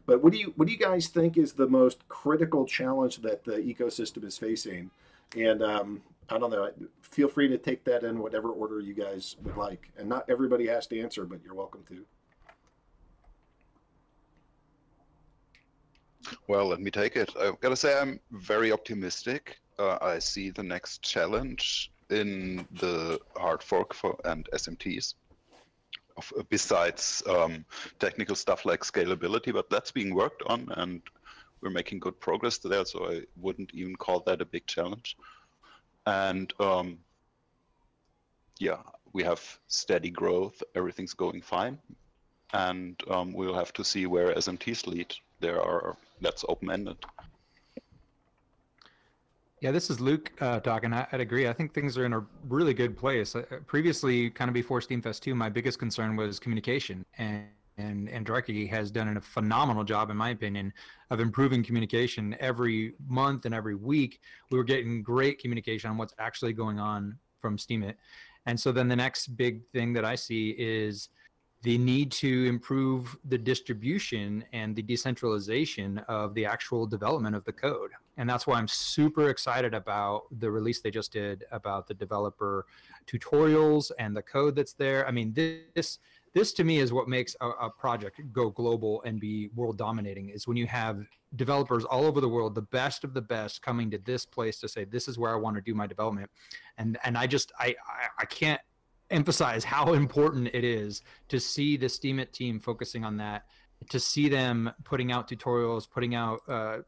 Speaker 1: But what do you guys think is the most critical challenge that the ecosystem is facing? And I don't know. Feel free to take that in whatever order you guys would like. And not everybody has to answer, but you're welcome to.
Speaker 5: Well, let me take it. I've got to say I'm very optimistic. I see the next challenge in the hard fork and SMTs. Besides technical stuff like scalability, but that's being worked on and we're making good progress there, so I wouldn't even call that a big challenge. And yeah, we have steady growth, everything's going fine, and we'll have to see where SMTs lead. That's open-ended.
Speaker 4: Yeah, this is Luke talking. I'd agree. I think things are in a really good place. Previously, kind of before Steamfest 2, my biggest concern was communication. And Dreki has done a phenomenal job, in my opinion, of improving communication every month and every week. We were getting great communication on what's actually going on from Steemit. And so then the next big thing that I see is the need to improve the distribution and the decentralization of the actual development of the code. And that's why I'm super excited about the release they just did about the developer tutorials and the code that's there. I mean, this to me is what makes a project go global and be world dominating, is when you have developers all over the world, the best of the best, coming to this place to say, this is where I want to do my development. And I can't emphasize how important it is to see the Steemit team focusing on that, to see them putting out tutorials, putting out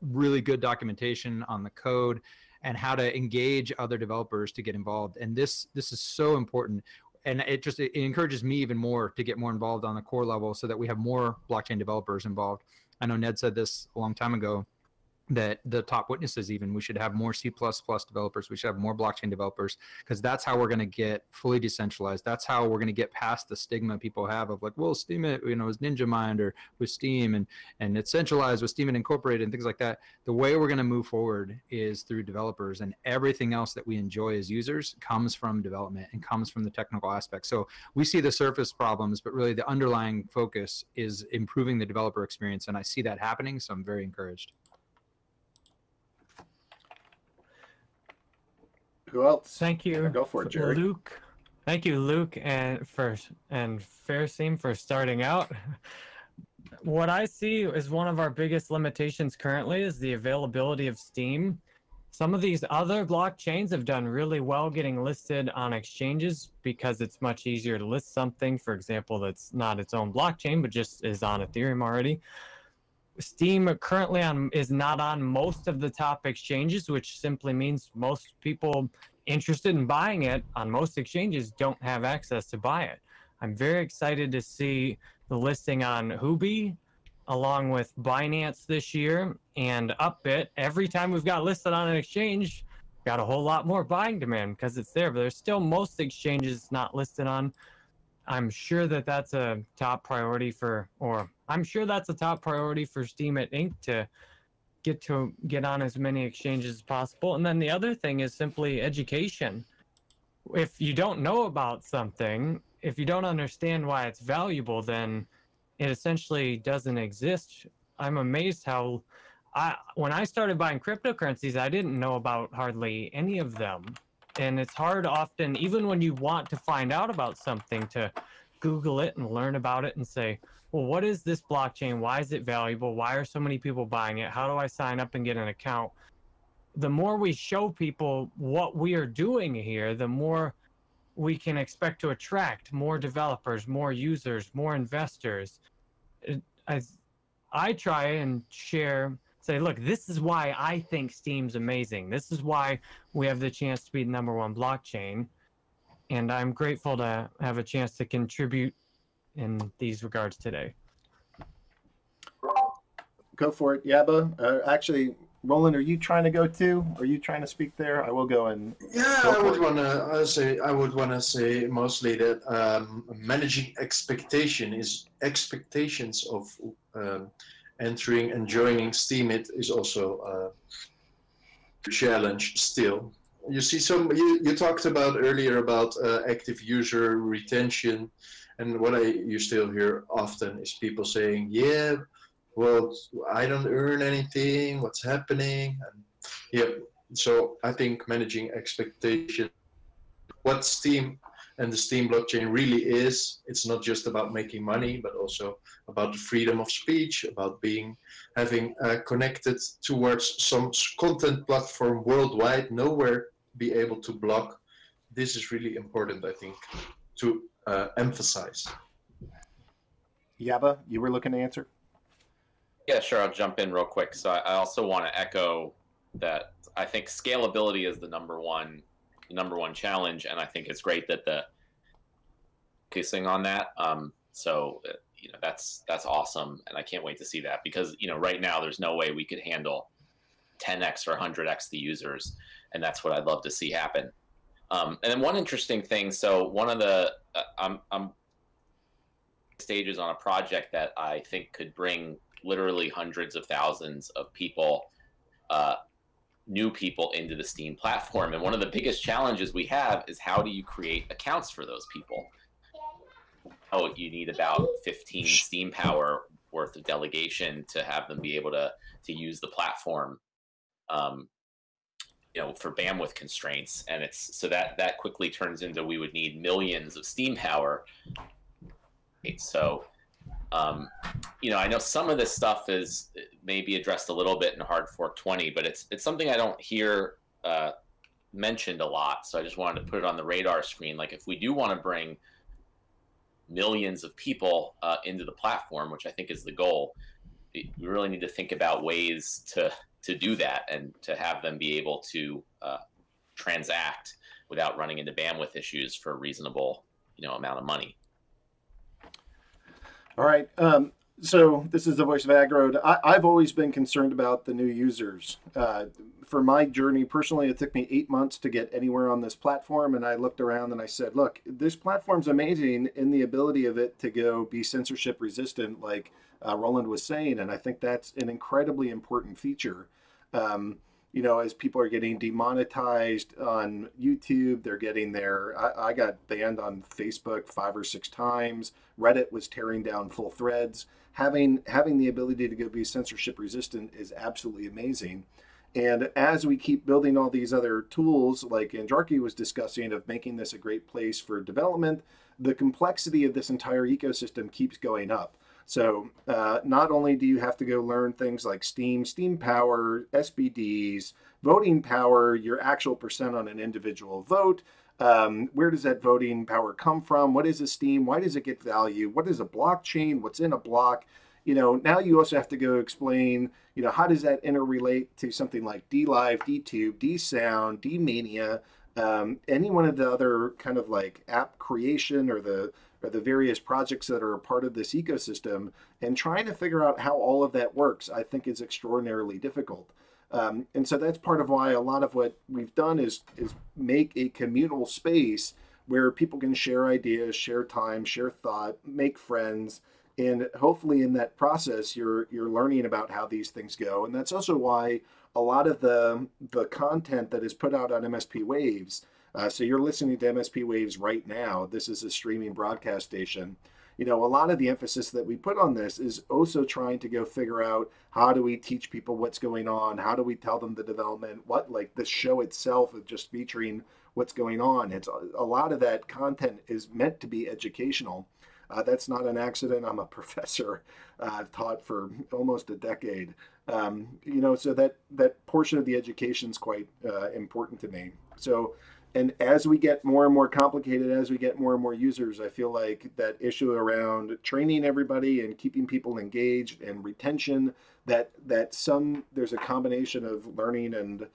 Speaker 4: really good documentation on the code and how to engage other developers to get involved. And this is so important. And it encourages me even more to get more involved on the core level so that we have more blockchain developers involved. I know Ned said this a long time ago, that the top witnesses, even, we should have more C++ developers. We should have more blockchain developers, because that's how we're going to get fully decentralized. That's how we're going to get past the stigma people have of like, well, Steemit, is Ninja Mind or with Steem and it's centralized with Steemit Incorporated and things like that. The way we're going to move forward is through developers, and everything else that we enjoy as users comes from development and comes from the technical aspect. So we see the surface problems, but really the underlying focus is improving the developer experience. And I see that happening. So I'm very encouraged.
Speaker 1: Who else?
Speaker 3: Thank you.
Speaker 1: Go for it, Jerry.
Speaker 3: Luke. Thank you, Luke, and Fairseam for starting out. What I see is one of our biggest limitations currently is the availability of Steem. Some of these other blockchains have done really well getting listed on exchanges because it's much easier to list something, for example, that's not its own blockchain, but just is on Ethereum already. Steem currently is not on most of the top exchanges, which simply means most people interested in buying it on most exchanges don't have access to buy it. I'm very excited to see the listing on Huobi, along with Binance this year, and Upbit. Every time we've got listed on an exchange, got a whole lot more buying demand because it's there, but there's still most exchanges not listed on. I'm sure that that's a top priority for, or I'm sure that's a top priority for Steemit Inc. to get on as many exchanges as possible. And then the other thing is simply education. If you don't know about something, if you don't understand why it's valuable, then it essentially doesn't exist. I'm amazed how when I started buying cryptocurrencies, I didn't know about hardly any of them. And it's hard often, even when you want to find out about something, to Google it and learn about it and say, well, what is this blockchain? Why is it valuable? Why are so many people buying it? How do I sign up and get an account? The more we show people what we are doing here, the more we can expect to attract more developers, more users, more investors. I try and say, look, this is why I think Steem's amazing. This is why we have the chance to be the #1 blockchain. And I'm grateful to have a chance to contribute in these regards today.
Speaker 1: Go for it, Yaba. Actually, Roland, are you trying to go too? Are you trying to speak there? I will go and.
Speaker 8: Yeah, I would want to say mostly that managing expectations of entering and joining Steemit is also a challenge still. You see, you talked about earlier about active user retention, and what you still hear often is people saying, "Yeah, well, I don't earn anything. What's happening?" And yeah, so I think managing expectation, what Steem and the Steem blockchain really is, it's not just about making money, but also about the freedom of speech, about having connected towards some content platform worldwide, nowhere be able to block. This is really important, I think, to emphasize.
Speaker 1: Yaba, you were looking to answer?
Speaker 6: Yeah, sure. I'll jump in real quick. So I also want to echo that I think scalability is the number one challenge, and I think it's great that the focusing on that. So that's awesome, and I can't wait to see that, because right now there's no way we could handle 10x or 100x the users, and that's what I'd love to see happen. And then one interesting thing. So one of the I'm stages on a project that I think could bring literally hundreds of thousands of people, new people, into the Steem platform. And one of the biggest challenges we have is, how do you create accounts for those people? Oh, you need about 15 Steem power worth of delegation to have them be able to use the platform, for bandwidth constraints. And so that quickly turns into, we would need millions of Steem power. So I know some of this stuff is maybe addressed a little bit in Hard Fork 20, but it's something I don't hear mentioned a lot. So I just wanted to put it on the radar screen. Like, if we do want to bring millions of people into the platform, which I think is the goal, we really need to think about ways to do that, and to have them be able to transact without running into bandwidth issues for a reasonable amount of money.
Speaker 1: All right. So this is the voice of Agrode. I've always been concerned about the new users. For my journey personally, it took me 8 months to get anywhere on this platform, and I looked around and I said, look, this platform's amazing in the ability of it to go be censorship resistant, like Roland was saying, and I think that's an incredibly important feature. As people are getting demonetized on YouTube, they're getting I got banned on Facebook 5 or 6 times. Reddit was tearing down full threads. Having the ability to go be censorship resistant is absolutely amazing. And as we keep building all these other tools, like Anjarki was discussing, of making this a great place for development, the complexity of this entire ecosystem keeps going up. So not only do you have to go learn things like Steem power, SBDs, voting power, your actual percent on an individual vote, where does that voting power come from? What is a Steem? Why does it get value? What is a blockchain? What's in a block? now you also have to go explain, how does that interrelate to something like DLive, DTube, DSound, DMania, any one of the other kind of like app creation or the various projects that are a part of this ecosystem, and trying to figure out how all of that works, I think is extraordinarily difficult. And so that's part of why a lot of what we've done is make a communal space where people can share ideas, share time, share thought, make friends, and hopefully in that process you're learning about how these things go. And that's also why a lot of the content that is put out on msp-waves, so you're listening to msp-waves right now, this is a streaming broadcast station. A lot of the emphasis that we put on this is also trying to go figure out, how do we teach people what's going on? How do we tell them the development? What, like the show itself is just featuring what's going on. It's a lot of that content is meant to be educational. That's not an accident. I'm a professor, taught for almost a decade. So that portion of the education is quite important to me. So, and as we get more and more complicated, as we get more and more users, I feel like that issue around training everybody and keeping people engaged and retention, there's a combination of learning and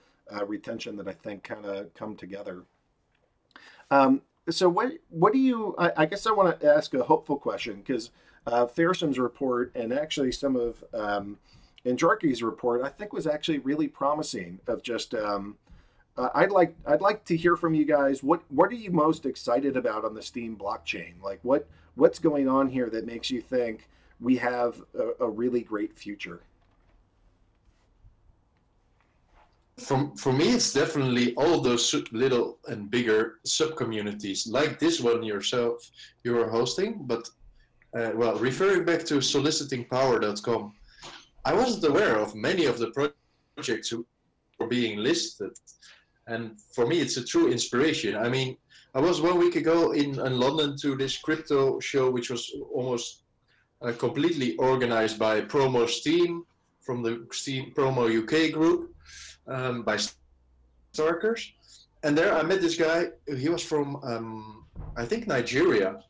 Speaker 1: retention that I think kind of come together. So what do you, I guess I want to ask a hopeful question, because Fearsom's report and actually some of Anjarki's report, I think was actually really promising of just, I'd like to hear from you guys. What are you most excited about on the Steem blockchain? Like what's going on here that makes you think we have a really great future?
Speaker 8: For me, it's definitely all those little and bigger sub-communities like this one you're hosting. But well, referring back to solicitingpower.com, I wasn't aware of many of the projects who were being listed. And for me, it's a true inspiration. I mean, I was 1 week ago in London to this crypto show, which was almost completely organized by Promo Steem from the Steem Promo UK group, by Starkers. And there I met this guy. He was from, I think, Nigeria.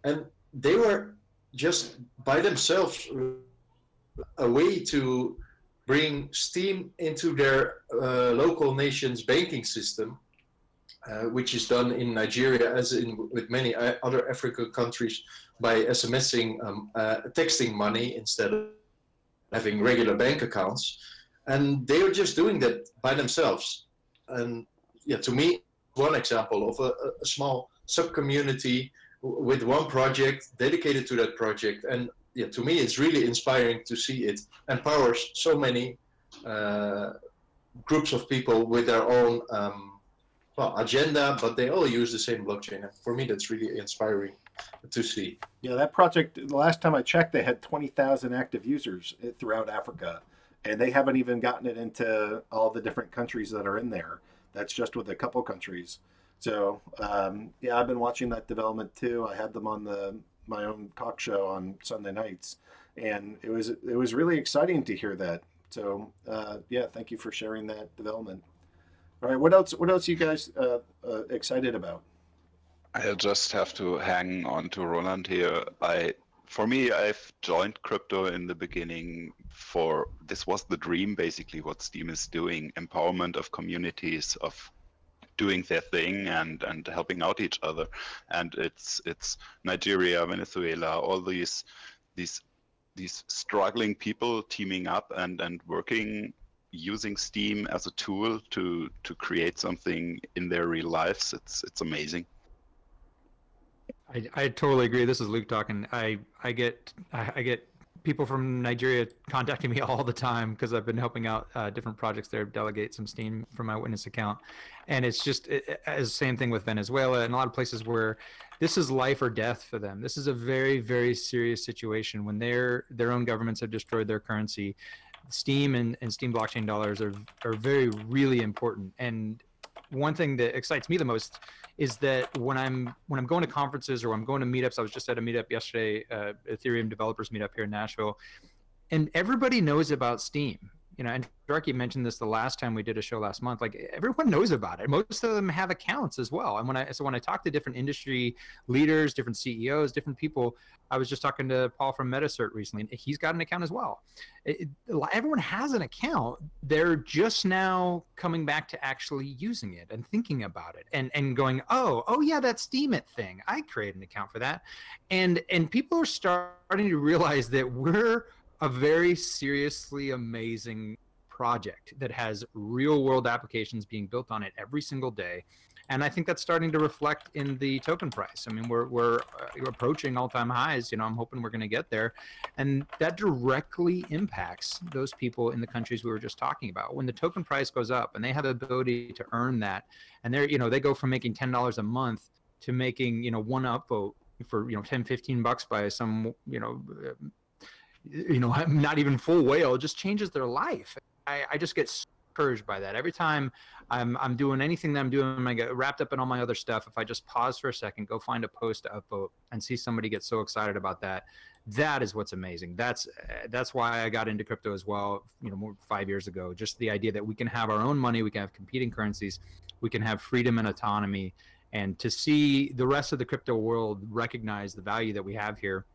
Speaker 8: And they were just by themselves a way to bring Steem into their local nation's banking system, which is done in Nigeria, as in with many other African countries, by SMSing, texting money instead of having regular bank accounts. And they were just doing that by themselves. And yeah, to me, one example of a small sub-community with one project dedicated to that project. And yeah, to me, it's really inspiring to see it empowers so many groups of people with their own agenda, but they all use the same blockchain. And for me, that's really inspiring to see.
Speaker 1: Yeah, that project, the last time I checked, they had 20,000 active users throughout Africa, and they haven't even gotten it into all the different countries that are in there. That's just with a couple countries. So yeah, I've been watching that development too. I had them on my own talk show on Sunday nights, and it was really exciting to hear that. So yeah, thank you for sharing that development. All right, what else are you guys excited about?
Speaker 5: I just have to hang on to Roland here. For me, I've joined crypto in the beginning this was the dream, basically, what Steem is doing, empowerment of communities, of doing their thing and helping out each other. And it's Nigeria, Venezuela, all these struggling people teaming up and working, using Steem as a tool to create something in their real lives. It's amazing.
Speaker 4: I totally agree. This is Luke talking. I get people from Nigeria contacting me all the time because I've been helping out different projects there, delegate some Steem from my Witness account. And it's just the same thing with Venezuela and a lot of places where this is life or death for them. This is a very, very serious situation when their own governments have destroyed their currency. Steem and Steem blockchain dollars are very, really important. And one thing that excites me the most is that when I'm going to conferences or I'm going to meetups, I was just at a meetup yesterday, Ethereum developers meetup here in Nashville, and everybody knows about Steem. You know, and Darky mentioned this the last time we did a show last month. Like, everyone knows about it. Most of them have accounts as well. And when I talk to different industry leaders, different CEOs, different people, I was just talking to Paul from MetaCert recently, and he's got an account as well. Everyone has an account. They're just now coming back to actually using it and thinking about it and going, oh yeah, that Steem It thing. I created an account for that. And people are starting to realize that we're a very seriously amazing project that has real world applications being built on it every single day. And I think that's starting to reflect in the token price. I mean, we're approaching all-time highs. You know, I'm hoping we're going to get there. And that directly impacts those people in the countries we were just talking about. When the token price goes up and they have the ability to earn that, and they're, you know, they go from making $10 a month to making, you know, one upvote for, you know, 10, 15 bucks by some, not even full whale, it just changes their life. I just get encouraged by that. Every time I'm doing anything that I'm doing, I get wrapped up in all my other stuff. If I just pause for a second, go find a post to upvote and see somebody get so excited about that, that is what's amazing. That's why I got into crypto as well, you know, more 5 years ago. Just the idea that we can have our own money, we can have competing currencies, we can have freedom and autonomy, and to see the rest of the crypto world recognize the value that we have here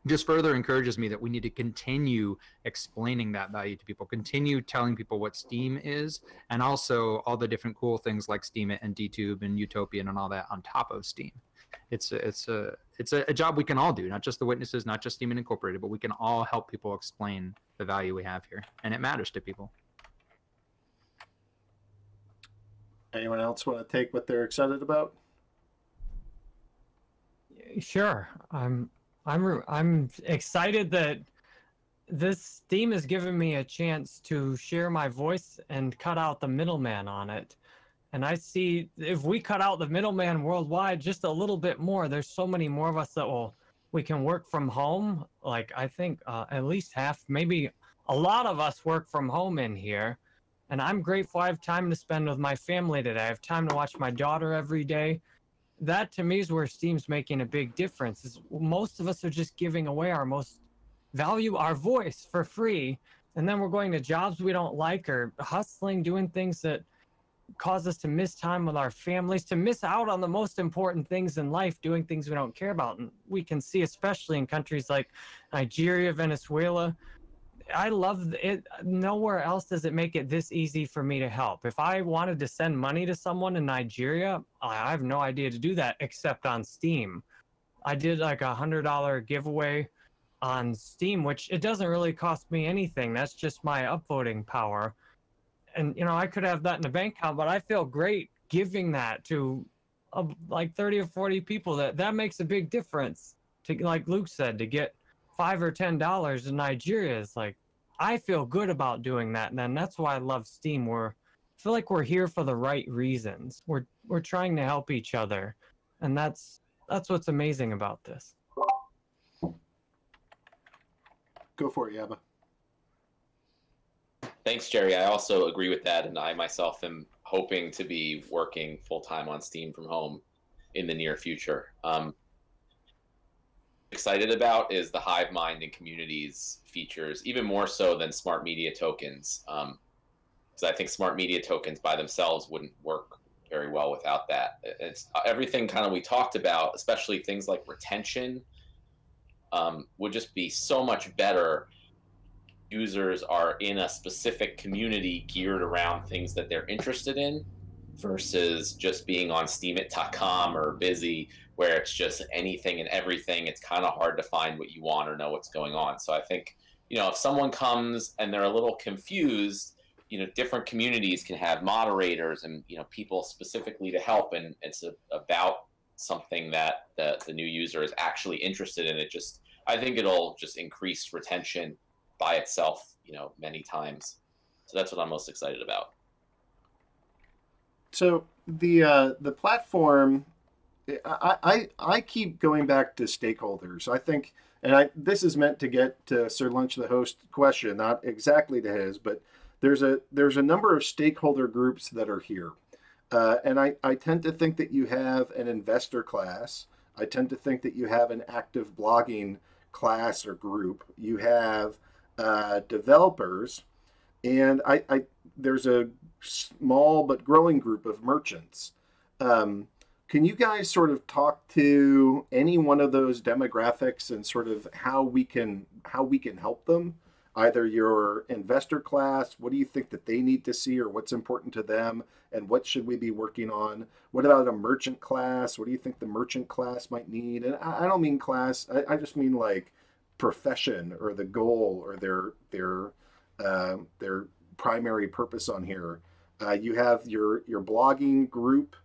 Speaker 4: just further encourages me that we need to continue explaining that value to people, continue telling people what Steem is, and also all the different cool things like Steem It and DTube and Utopian and all that on top of Steem. It's a job we can all do, not just the witnesses, not just Steem It Incorporated, but we can all help people explain the value we have here, and it matters to people.
Speaker 1: Anyone else want to take what they're excited about?
Speaker 3: Sure. I'm excited that this Steem has given me a chance to share my voice and cut out the middleman on it. And I see if we cut out the middleman worldwide just a little bit more, there's so many more of us that we can work from home. Like, I think at least half, maybe a lot of us work from home in here. And I'm grateful I have time to spend with my family today. I have time to watch my daughter every day. That to me is where Steem's making a big difference. Is most of us are just giving away our most value, our voice, for free, and then we're going to jobs we don't like or hustling, doing things that cause us to miss time with our families, to miss out on the most important things in life, doing things we don't care about. And we can see, especially in countries like Nigeria, Venezuela, I love it. Nowhere else does it make it this easy for me to help. If I wanted to send money to someone in Nigeria, I have no idea to do that except on Steem. I did like a $100 giveaway on Steem, which it doesn't really cost me anything. That's just my upvoting power. And, you know, I could have that in a bank account, but I feel great giving that to like 30 or 40 people. That makes a big difference. To, like Luke said, to get $5 or $10 in Nigeria is like, I feel good about doing that, and then that's why I love Steem. I feel like we're here for the right reasons. We're trying to help each other, and that's what's amazing about this.
Speaker 1: Go for it, Yaba.
Speaker 6: Thanks, Jerry. I also agree with that, and I myself am hoping to be working full-time on Steem from home in the near future. Excited about is the hive mind and communities features, even more so than smart media tokens, because I think smart media tokens by themselves wouldn't work very well without that. It's everything kind of we talked about, especially things like retention, would just be so much better. Users are in a specific community geared around things that they're interested in versus just being on steemit.com or busy where it's just anything and everything. It's kind of hard to find what you want or know what's going on. So I think, you know, if someone comes and they're a little confused, you know, different communities can have moderators and, you know, people specifically to help, and it's about something that the new user is actually interested in. I think it'll just increase retention by itself, you know, many times. So that's what I'm most excited about. So
Speaker 1: the platform, I keep going back to stakeholders. I think, and this is meant to get to Sir Lunch the host question, not exactly to his, but there's a number of stakeholder groups that are here. And I tend to think that you have an investor class. I tend to think that you have an active blogging class or group. You have developers. and there's a small but growing group of merchants. Can you guys sort of talk to any one of those demographics and sort of how we can help them? Either your investor class, what do you think that they need to see, or what's important to them, and what should we be working on? What about a merchant class? What do you think the merchant class might need? And I don't mean class, I just mean like profession or the goal or their primary purpose on here. You have your blogging group,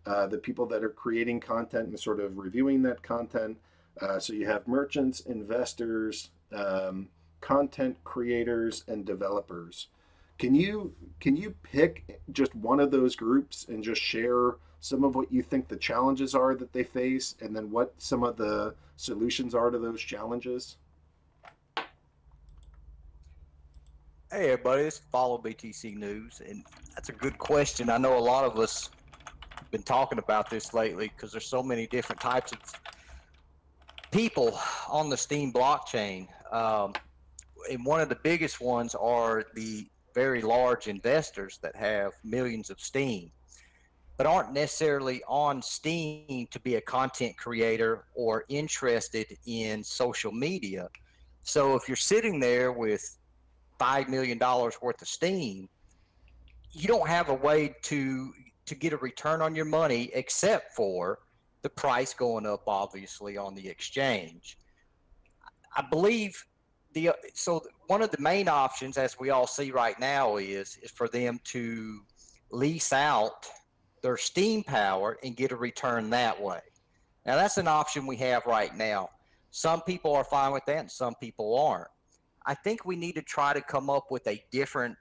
Speaker 1: the people that are creating content and sort of reviewing that content. So you have merchants, investors, content creators, and developers. Can you pick just one of those groups and just share some of what you think the challenges are that they face, and then what some of the solutions are to those challenges?
Speaker 7: Hey everybody, this is Follow BTC News, and that's a good question. I know a lot of us have been talking about this lately because there's so many different types of people on the Steem blockchain. And one of the biggest ones are the very large investors that have millions of Steem, but aren't necessarily on Steem to be a content creator or interested in social media. So if you're sitting there with $5 million worth of Steem, you don't have a way to get a return on your money except for the price going up, obviously, on the exchange. I believe so one of the main options, as we all see right now, is for them to lease out their Steem power and get a return that way. Now that's an option we have right now. Some people are fine with that and some people aren't. I think we need to try to come up with a different,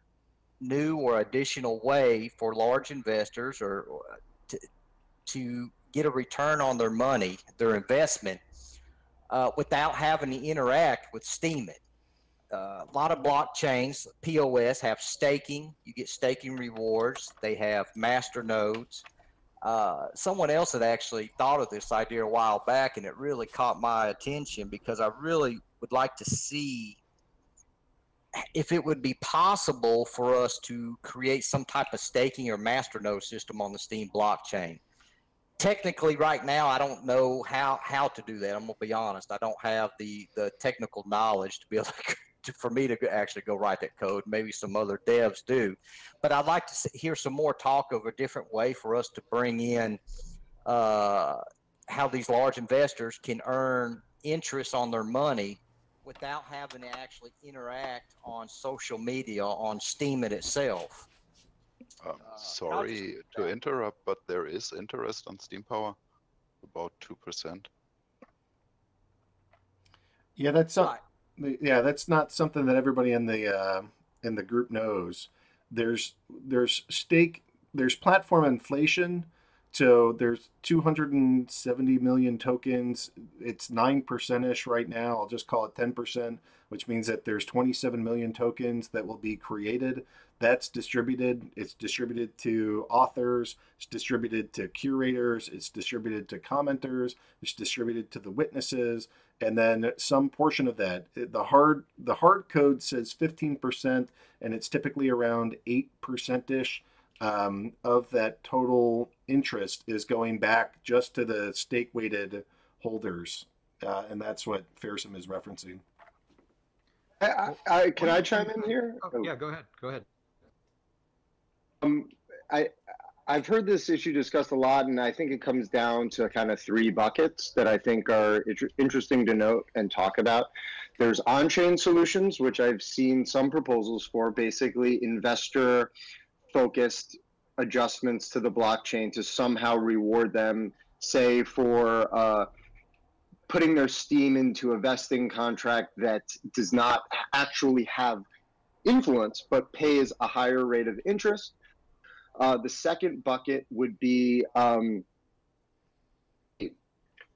Speaker 7: new or additional way for large investors or to get a return on their money, their investment, without having to interact with Steemit. A lot of blockchains, POS, have staking. You get staking rewards. They have master nodes. Someone else had actually thought of this idea a while back, and it really caught my attention because I really would like to see if it would be possible for us to create some type of staking or master node system on the Steem blockchain. Technically, right now, I don't know how to do that. I'm gonna be honest. I don't have the technical knowledge to be able for me to actually go write that code. Maybe some other devs do, but I'd like to hear some more talk of a different way for us to bring in how these large investors can earn interest on their money without having to actually interact on social media, on Steemit itself.
Speaker 5: Sorry to interrupt, but there is interest on Steem Power, about 2%.
Speaker 1: Yeah, that's not something that everybody in the group knows. There's platform inflation. So there's 270 million tokens. It's 9%ish right now. I'll just call it 10%, which means that there's 27 million tokens that will be created. That's distributed. It's distributed to authors. It's distributed to curators. It's distributed to commenters. It's distributed to the witnesses. And then some portion of that, the hard code says 15%, and it's typically around 8%ish. Of that total interest is going back just to the stake weighted holders, and that's what Fearsome is referencing.
Speaker 2: Can I chime in here?
Speaker 4: Oh, yeah, go ahead.
Speaker 2: I've heard this issue discussed a lot, and I think it comes down to kind of 3 buckets that I think are interesting to note and talk about. There's on-chain solutions, which I've seen some proposals for, basically investor focused adjustments to the blockchain to somehow reward them, say for putting their Steem into a vesting contract that does not actually have influence but pays a higher rate of interest. The second bucket would be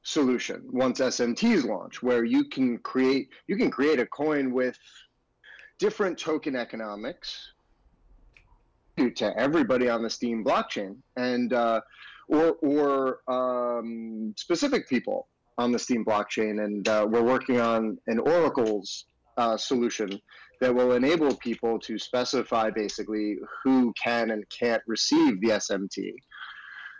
Speaker 2: solution once SMTs launch, where you can create a coin with different token economics to everybody on the Steem blockchain, and or specific people on the Steem blockchain. And we're working on an oracles solution that will enable people to specify basically who can and can't receive the SMT.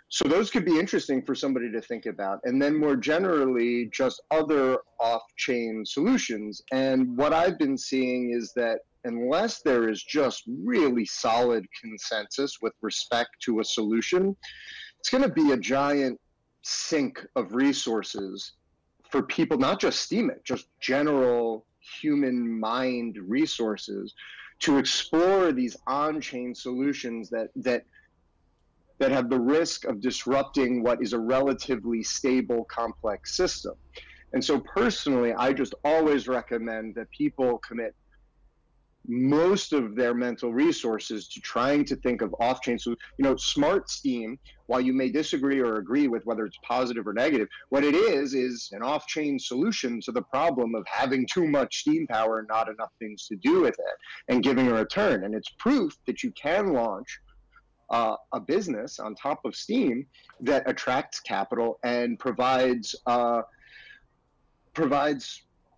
Speaker 2: So those could be interesting for somebody to think about. And then more generally, just other off-chain solutions. And what I've been seeing is that unless there is just really solid consensus with respect to a solution, it's going to be a giant sink of resources for people, not just Steemit, just general human mind resources to explore these on-chain solutions that have the risk of disrupting what is a relatively stable, complex system. And so personally, I just always recommend that people commit most of their mental resources to trying to think of off-chain solutions. You know, smart Steem, while you may disagree or agree with whether it's positive or negative, what it is an off-chain solution to the problem of having too much Steem power and not enough things to do with it and giving a return. And it's proof that you can launch a business on top of Steem that attracts capital and provides a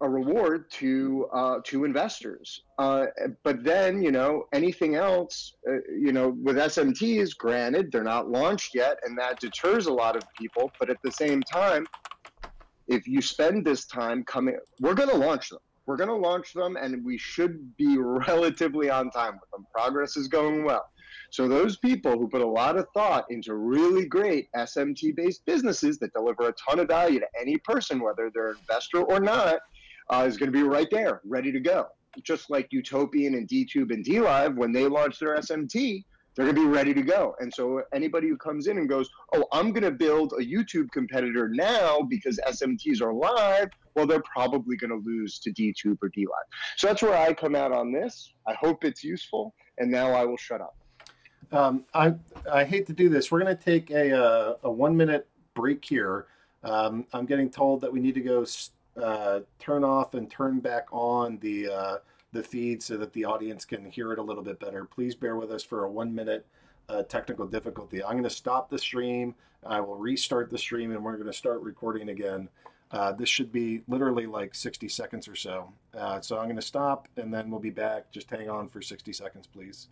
Speaker 2: reward to investors. But then, you know, anything else, you know, with SMTs, granted, they're not launched yet, and that deters a lot of people. But at the same time, if you spend this time coming, we're going to launch them. We're going to launch them, and we should be relatively on time with them. Progress is going well. So those people who put a lot of thought into really great SMT-based businesses that deliver a ton of value to any person, whether they're an investor or not, is going to be right there, ready to go. Just like Utopian and DTube and DLive, when they launch their SMT, they're going to be ready to go. And so anybody who comes in and goes, oh, I'm going to build a YouTube competitor now because SMTs are live, well, they're probably going to lose to DTube or DLive. So that's where I come out on this. I hope it's useful. And now I will shut up.
Speaker 1: I hate to do this. We're going to take a 1 minute break here. I'm getting told that we need to go turn off and turn back on the feed so that the audience can hear it a little bit better. Please bear with us for a 1 minute technical difficulty. I'm going to stop the stream. I will restart the stream, and we're going to start recording again. This should be literally like 60 seconds or so. So I'm going to stop, and then we'll be back. Just hang on for 60 seconds, please.